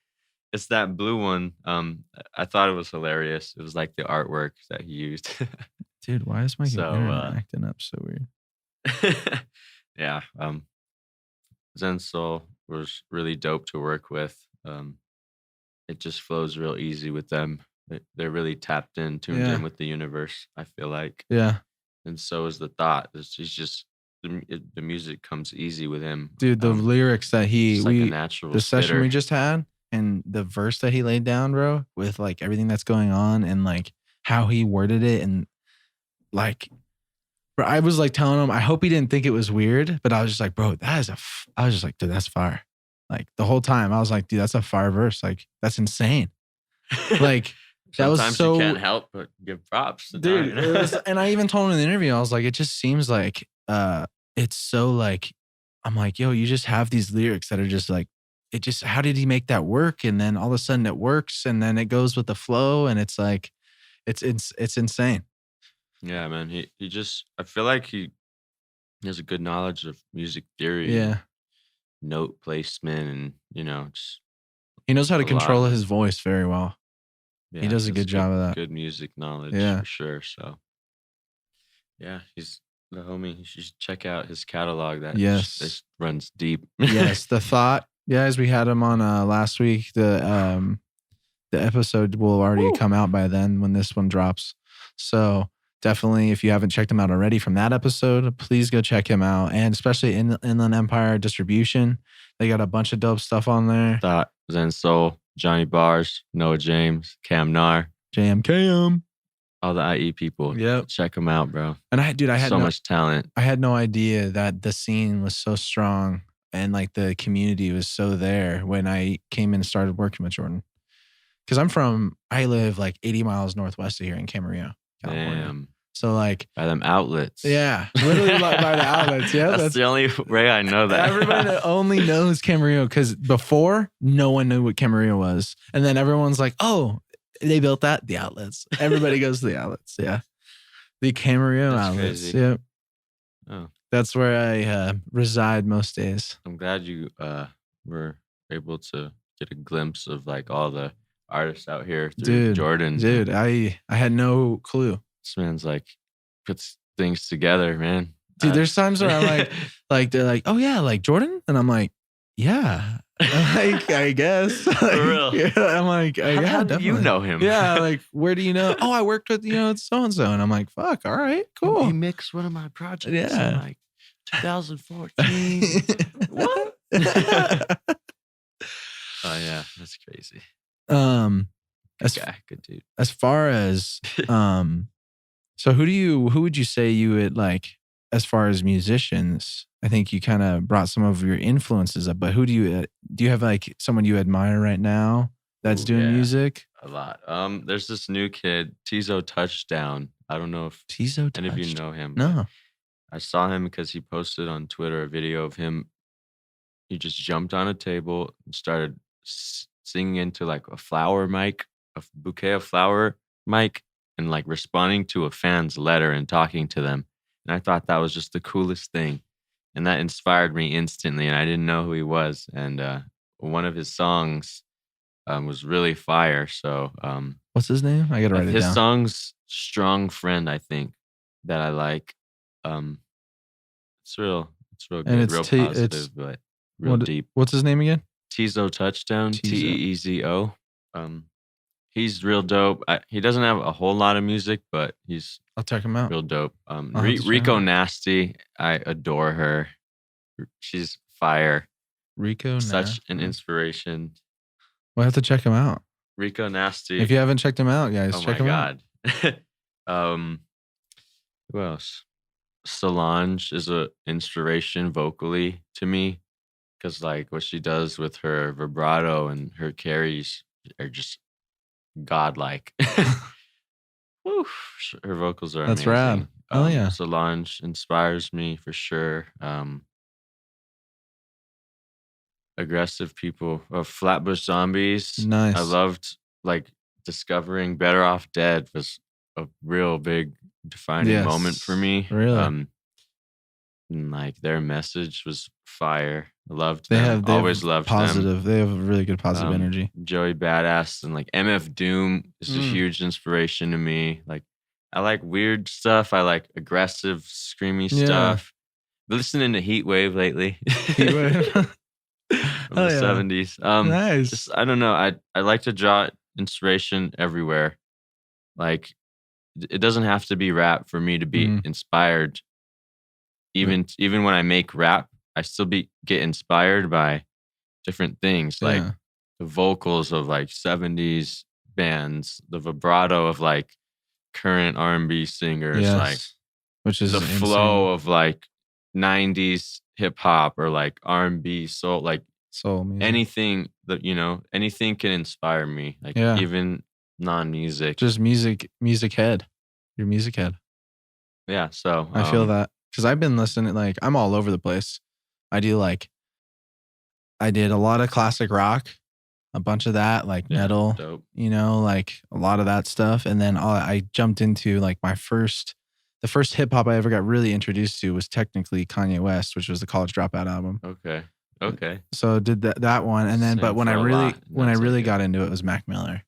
It's that blue one. I thought it was hilarious. It was like the artwork that he used. Dude, why is my So, internet acting up so weird? Yeah. Zen Soul was really dope to work with. It just flows real easy with them. They're really tapped in, tuned Yeah. in with the universe, I feel like. Yeah. And so is The Thought. It's just the music comes easy with him. Dude, the lyrics that It's like a natural the session we spitter. just had and the verse that he laid down, bro, with like everything that's going on and like how he worded it and like Bro, I was like telling him, I hope he didn't think it was weird, but I was just like, bro, I was just like, dude, that's fire. Like the whole time I was like, dude, that's a fire verse. Like that's insane. Like that was Sometimes so, you can't help but give props to dude. Nine. And I even told him in the interview, I was like, it just seems like it's so like, I'm like, yo, you just have these lyrics that are just like, it just, how did he make that work? And then all of a sudden it works, and then it goes with the flow, and it's like, it's insane. Yeah, man. He just, I feel like he has a good knowledge of music theory, Yeah, note placement, and just he knows how to a lot. control his voice very well. Yeah, He does a has good job of that. Good music knowledge, Yeah. for sure. So, yeah, he's the homie. You should check out his catalog. That Yes. this runs deep. Yes, The Thought. Guys, we had him on last week. The episode will already come out by then when this one drops. So definitely, if you haven't checked him out already from that episode, please go check him out. And especially in Inland Empire Distribution, they got a bunch of dope stuff on there. Thought, Zen Soul, Johnny Bars, Noah James, Cam Nar, JMKM. all the IE people. Yep. Check them out, bro. And I had so much talent. I had no idea that the scene was so strong and like the community was so there when I came in and started working with Jordan. Because I live like 80 miles northwest of here in Camarillo, California. Damn. So like By them outlets. yeah, literally like by the outlets. Yeah, that's the only way I know that. Everybody only knows Camarillo because before no one knew what Camarillo was, and then everyone's like, "Oh, they built that." The outlets. Everybody goes to the outlets. Yeah, the Camarillo That's outlets. crazy. Yep. Oh, That's where I reside most days. I'm glad you were able to get a glimpse of like all the artists out here through Jordan. Dude, I had no clue. This man's like puts things together, man. Dude, there's times where I'm like they're like, "Oh yeah, like Jordan," and I'm like, "Yeah." Like, I guess. For real. Yeah, I'm like, yeah, how do you definitely. know him? Yeah, like, where do you know? Oh, I worked with, so and so. And I'm like, fuck, all right, cool. He mixed one of my projects Yeah. in like 2014. What? Oh yeah, that's crazy. Good dude. As far as so who would you say you would like as far as musicians? I think you kind of brought some of your influences up, but who do you have like someone you admire right now that's doing music? A lot. There's this new kid, Tizo Touchdown. I don't know if Tizo any of you know him. No. I saw him because he posted on Twitter a video of him. He just jumped on a table and started singing into like a flower mic, a bouquet of flower mic, and like responding to a fan's letter and talking to them. And I thought that was just the coolest thing. And that inspired me instantly. And I didn't know who he was. And one of his songs was really fire. So what's his name? I gotta write it down. His song's Strong Friend, I think, that I like. It's real good, and it's real positive, but real deep. What's his name again? Tizo Touchdown, Teezo. He's real dope. He doesn't have a whole lot of music, but I'll check him out. Real dope. Rico Nasty, I adore her. She's fire. Rico, such an inspiration. We'll have to check him out. Rico Nasty. If you haven't checked him out, guys, check him out. Who else? Solange is an inspiration vocally to me because like what she does with her vibrato and her carries are just godlike. Woo, her vocals are That's amazing. rad. Oh yeah, Solange inspires me for sure. Aggressive people of Flatbush Zombies. Nice. I loved like discovering Better Off Dead was a real big defining moment for me. Really? And like their message was fire. I loved them. Always loved positive. them. They have a really good positive energy. Joey Badass and like MF Doom is a huge inspiration to me. Like I like weird stuff. I like aggressive, screamy stuff. Been listening to Heat Wave lately. Heat Wave. From the 70s. Nice. Just, I don't know. I like to draw inspiration everywhere. Like it doesn't have to be rap for me to be inspired. Even when I make rap, I still get inspired by different things, like the vocals of like 70s bands, the vibrato of like current R&B singers. Like which is the insane. flow of like 90s hip hop or like R&B, soul, like soul music. anything that, anything can inspire me. Like Yeah. even non-music. Just music head. You're a music head. Yeah. So I feel that because I've been listening, like I'm all over the place. I did a lot of classic rock, a bunch of that, like metal, dope. like a lot of that stuff. And then I jumped into like the first hip hop I ever got really introduced to was technically Kanye West, which was the College Dropout album. Okay. So did that one. And then, but when I really got into it was Mac Miller.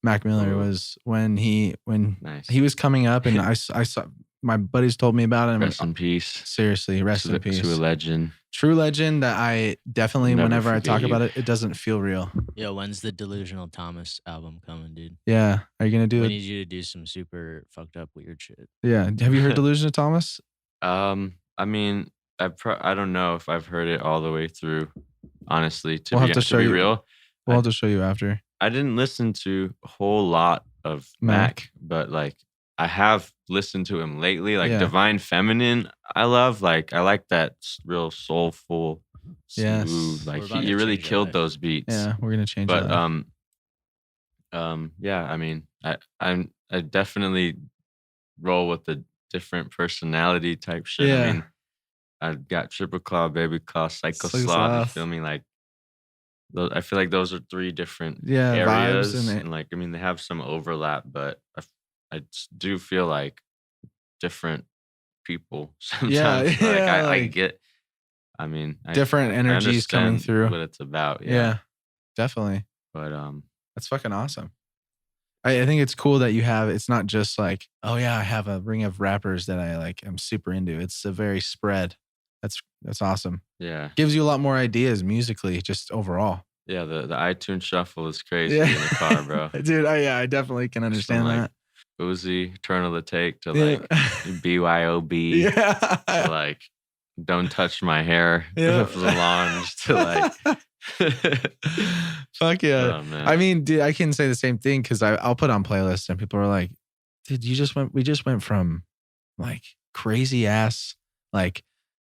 Mac Miller was when he was coming up, and I saw my buddies told me about him. Rest in peace. Seriously, rest in peace. To a legend. True legend that I definitely, whenever I talk about it, it doesn't feel real. Yo, when's the Delusional Thomas album coming, dude? Yeah. Are you going to do it? We need you to do some super fucked up weird shit. Yeah. Have you heard Delusional Thomas? I mean, I don't know if I've heard it all the way through, honestly, to we'll be have to show you, real. We'll have to show you after. I didn't listen to a whole lot of Mac, but like I have listened to him lately. Like Divine Feminine, I love. Like I like that real soulful, smooth. Like he really killed those beats. Yeah, we're gonna change that. But yeah. I mean, I definitely roll with the different personality type shit. Yeah. I mean, I've got Triple Claw, Baby Claw, Psychosloth. You feel me? Like, I feel like those are three different areas, and like, I mean, they have some overlap, but I do feel like different people sometimes. Yeah, I get. I mean, different energies coming through. What it's about, yeah, definitely. But that's fucking awesome. I think it's cool that you have. It's not just like, oh yeah, I have a ring of rappers that I like. I'm super into. It's a very spread. That's awesome. Yeah. Gives you a lot more ideas musically, just overall. Yeah, the iTunes shuffle is crazy in the car, bro. Dude, I definitely can understand that. Uzi, Eternal to Take to like BYOB. Yeah. To like Don't Touch My Hair for the launch to like fuck yeah. Oh, man. I mean, dude, I can say the same thing because I'll put on playlists and people are like, dude, we just went from like crazy ass like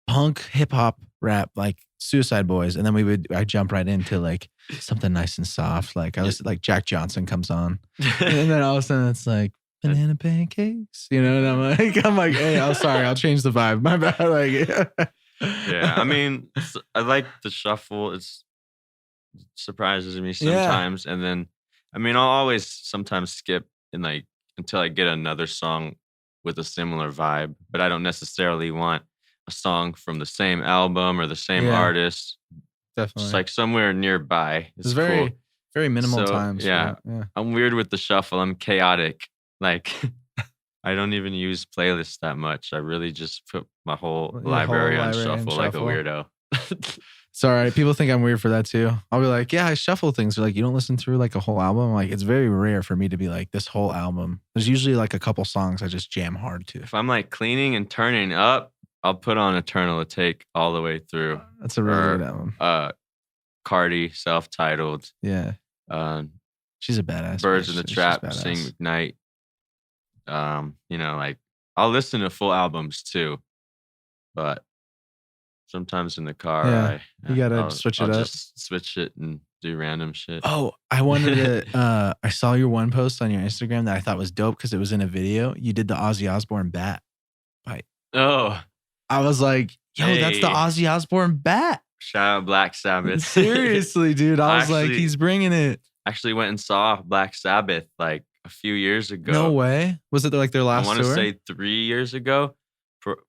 punk hip hop rap like Suicide Boys, and then I jump right into like something nice and soft, like I was like Jack Johnson comes on, and then all of a sudden it's like banana pancakes, and I'm like, hey, I'm sorry, I'll change the vibe, my bad. Like yeah, I mean, I like the shuffle. It surprises me sometimes, and then I mean, I'll always sometimes skip and like until I get another song with a similar vibe, but I don't necessarily want a song from the same album or the same artist. Definitely. Just like somewhere nearby. It's very, cool. Very minimal times. Yeah. I'm weird with the shuffle. I'm chaotic. Like I don't even use playlists that much. I really just put my whole library on shuffle like a weirdo. It's all right. People think I'm weird for that too. I'll be like, yeah, I shuffle things. They're like, you don't listen through like a whole album? Like, it's very rare for me to be like, this whole album. There's usually like a couple songs I just jam hard to. If I'm like cleaning and turning up, I'll put on Eternal to Take all the way through. That's a really good album. Cardi, self-titled. Yeah. She's a badass. Birds in the Trap, Sing McKnight. Like I'll listen to full albums too, but sometimes in the car, you gotta switch it up. Just switch it and do random shit. Oh, I wanted to. I saw your one post on your Instagram that I thought was dope because it was in a video. You did the Ozzy Osbourne bat fight. Oh, I was like, yo, that's the Ozzy Osbourne bat. Shout out Black Sabbath. Seriously, dude. I was like, he's bringing it. Actually went and saw Black Sabbath like a few years ago. No way. Was it like their last tour? I want to say 3 years ago.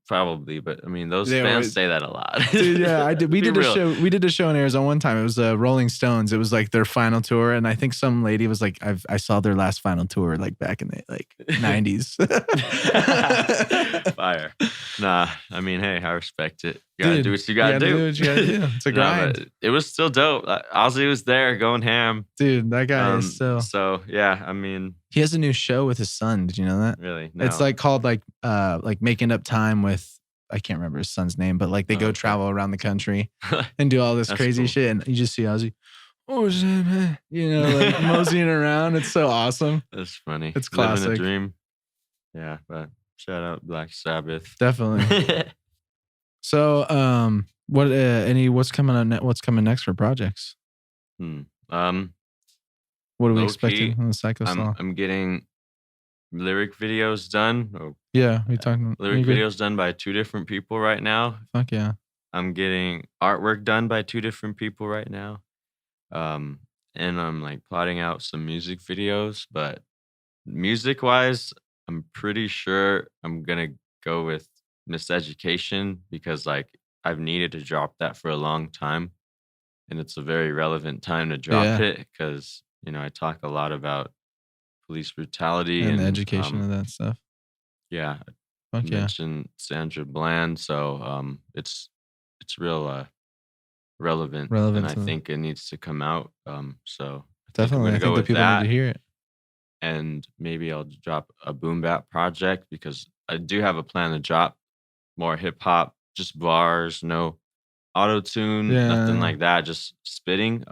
Probably, but I mean, those fans say that a lot. Dude, yeah, I did. We did a show. We did a show in Arizona one time. It was Rolling Stones. It was like their final tour, and I think some lady was like, I saw their last final tour like back in the like 90s. Fire. Nah, I mean, hey, I respect it. You gotta do what you gotta do. Do what you gotta do. It's a grind. No, it was still dope. Ozzy was there, going ham. Dude, that guy is still. So yeah, I mean, he has a new show with his son. Did you know that? Really? No. It's like called like Making Up Time with, I can't remember his son's name, but like they go travel around the country and do all this crazy shit, and you just see Ozzy, oh shit, man, like moseying around. It's so awesome. That's funny. It's classic. Living a dream. Yeah, but Shout out Black Sabbath. Definitely. So, what's coming next for projects? What are we expecting on the Psychosloth? I'm getting lyric videos done. Yeah, we talking lyric videos done by 2 different people right now. Fuck yeah. I'm getting artwork done by 2 different people right now. And I'm like plotting out some music videos, but music wise, I'm pretty sure I'm gonna go with Miseducation because like I've needed to drop that for a long time. And it's a very relevant time to drop it because, I talk a lot about police brutality and the education of that stuff. Yeah. Fuck I mentioned Sandra Bland. So it's real relevant. And I think it needs to come out. So definitely, I think the people need to hear it. And maybe I'll drop a boom bap project because I do have a plan to drop more hip hop, just bars, no auto tune, nothing like that, just spitting.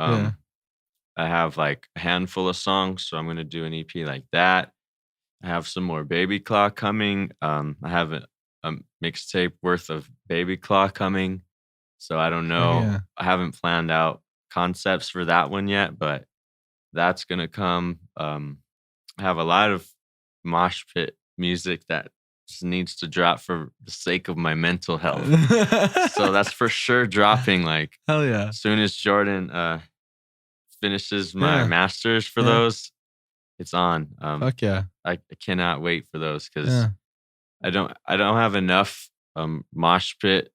I have like a handful of songs, so I'm gonna do an EP like that. I have some more Baby Claw coming. I have a mixtape worth of Baby Claw coming, so I don't know. I haven't planned out concepts for that one yet, but that's gonna come. I have a lot of mosh pit music that just needs to drop for the sake of my mental health. So that's for sure dropping. Like, hell yeah! As soon as Jordan finishes my masters for those, it's on. Fuck yeah! I cannot wait for those because I don't have enough mosh pit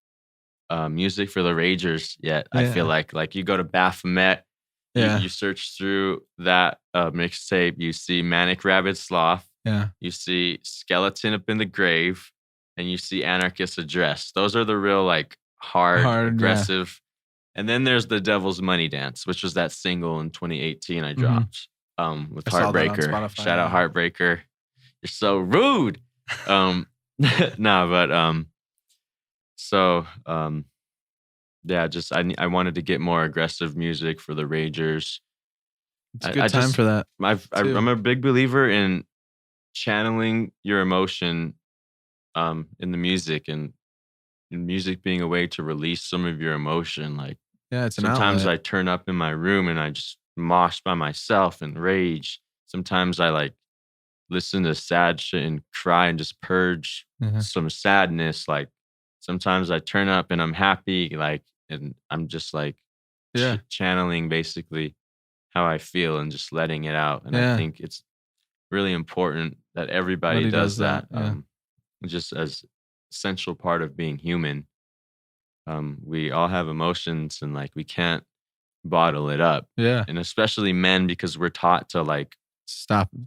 music for the Ragers yet. I feel like you go to Baphomet. You search through that mixtape, you see Manic Rabbit Sloth. Yeah. You see Skeleton Up in the Grave, and you see Anarchist Address. Those are the real like hard aggressive. And then there's The Devil's Money Dance, which was that single in 2018 I dropped with Heartbreaker. Shout out Heartbreaker. You're so rude. So just I wanted to get more aggressive music for the Ragers. It's a good time for that. I'm a big believer in channeling your emotion in the music and music being a way to release some of your emotion. Like it's an sometimes outlet. I turn up in my room and I just mosh by myself and rage. Sometimes I like listen to sad shit and cry and just purge some sadness. Like sometimes I turn up and I'm happy, like, and I'm just like channeling basically how I feel and just letting it out. And I think it's really important that everybody does that. Just as essential part of being human. We all have emotions and like we can't bottle it up. Yeah. And especially men, because we're taught to like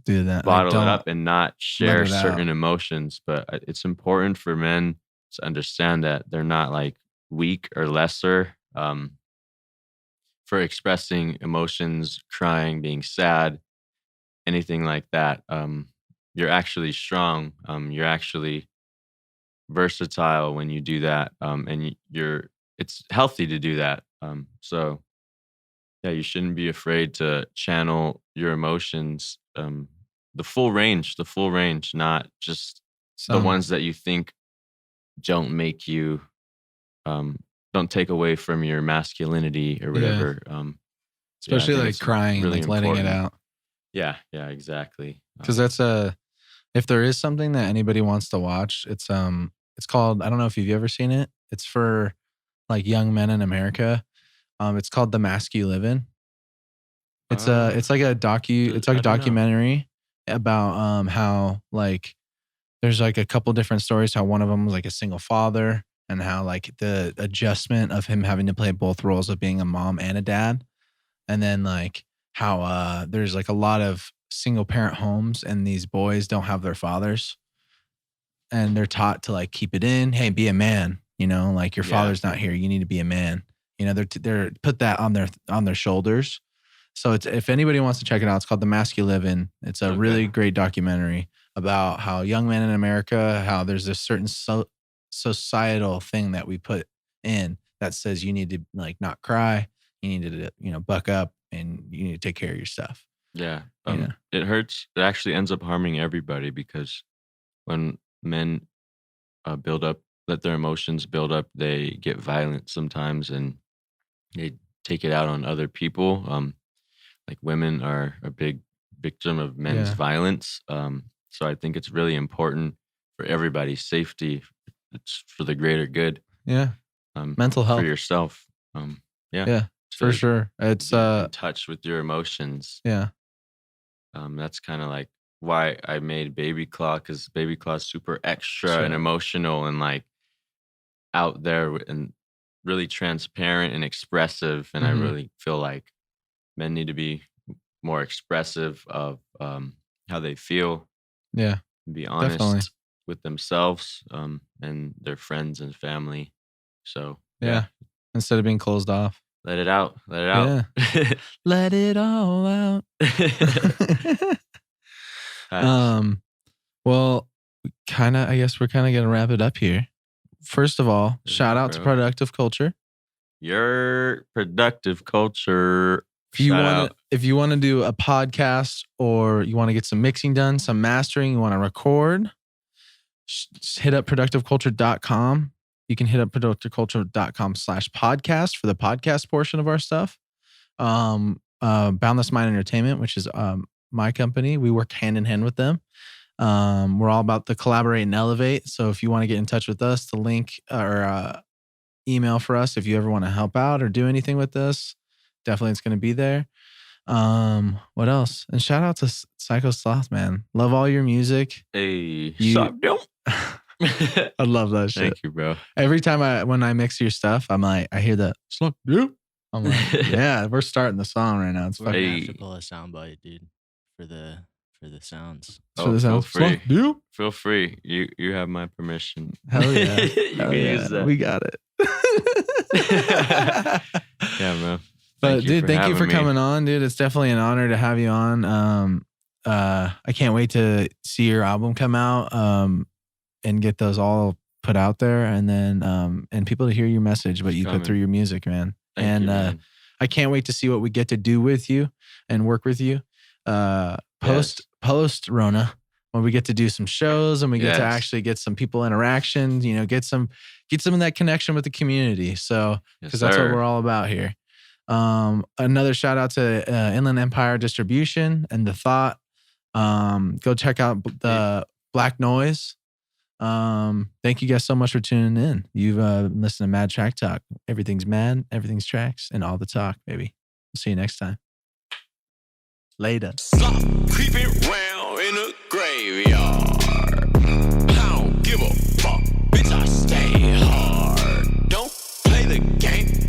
do that. Bottle it up and not share certain emotions. But it's important for men to understand that they're not like weak or lesser for expressing emotions, crying, being sad, anything like that. You're actually strong. You're actually versatile when you do that. And it's healthy to do that. So you shouldn't be afraid to channel your emotions, the full range, not just the ones that you think don't make you, don't take away from your masculinity or whatever. Especially like crying really and like letting it out. Yeah, exactly. Because that's if there is something that anybody wants to watch, it's called, I don't know if you've ever seen it. It's for like young men in America. It's called The Mask You Live In. It's like a documentary about how like there's like a couple different stories, how one of them was like a single father and how like the adjustment of him having to play both roles of being a mom and a dad. And then like how there's like a lot of single parent homes and these boys don't have their fathers and they're taught to like keep it in. Hey, be a man, like your father's not here. You need to be a man. They're put that on their shoulders. So if anybody wants to check it out, it's called The Mask You Live In. It's a really great documentary about how young men in America, how there's this certain societal thing that we put in that says you need to like not cry, you need to buck up, and you need to take care of your stuff. Yeah, it hurts. It actually ends up harming everybody because when men let their emotions build up. They get violent sometimes, and they take it out on other people. Like women are a big victim of men's violence. So I think it's really important for everybody's safety. It's for the greater good. Yeah. Mental health for yourself. Yeah, for sure. It's be in touch with your emotions. Yeah. That's kind of like why I made Baby Claw, because Baby Claw is super extra and emotional and like out there and really transparent and expressive. And I really feel like men need to be more expressive of how they feel. Yeah. Be honest with themselves and their friends and family. So yeah. Instead of being closed off. Let it out. Let it out. Yeah. Let it all out. Well, I guess we're kind of going to wrap it up here. First of all, shout out to Productive Culture. Your Productive Culture. If you want to do a podcast or you want to get some mixing done, some mastering, you want to record, hit up productiveculture.com. You can hit up productiveculture.com/podcast for the podcast portion of our stuff. Boundless Mind Entertainment, which is my company. We work hand in hand with them. We're all about the collaborate and elevate. So if you want to get in touch with us, the link or email for us if you ever want to help out or do anything with us, definitely it's going to be there. What else? And shout out to Psychosloth, man. Love all your music. Hey, I love that shit. Thank you, bro. Every time when I mix your stuff, I'm like, I hear that. I'm like, yeah, we're starting the song right now. It's We're gonna have to pull a soundbite, dude, for the sounds. Feel free. Feel free. You have my permission. Hell yeah. You can use that. We got it. Yeah, bro. But dude, thank you for coming on, dude. It's definitely an honor to have you on. I can't wait to see your album come out. And get those all put out there, and then and people to hear your message, what you put through your music, man. Thank you, man. I can't wait to see what we get to do with you and work with you. Post Rona, when we get to do some shows and we get to actually get some people interaction, get some of that connection with the community. So because that's what we're all about here. Another shout out to Inland Empire Distribution and The Thought. Go check out the Black Noise. Thank you guys so much for tuning in. You've listened to Mad Track Talk. Everything's mad, everything's tracks, and all the talk, baby. See you next time. Later. Sloth creeping round in a graveyard. I don't give a fuck, bitch, I stay hard. Don't play the game.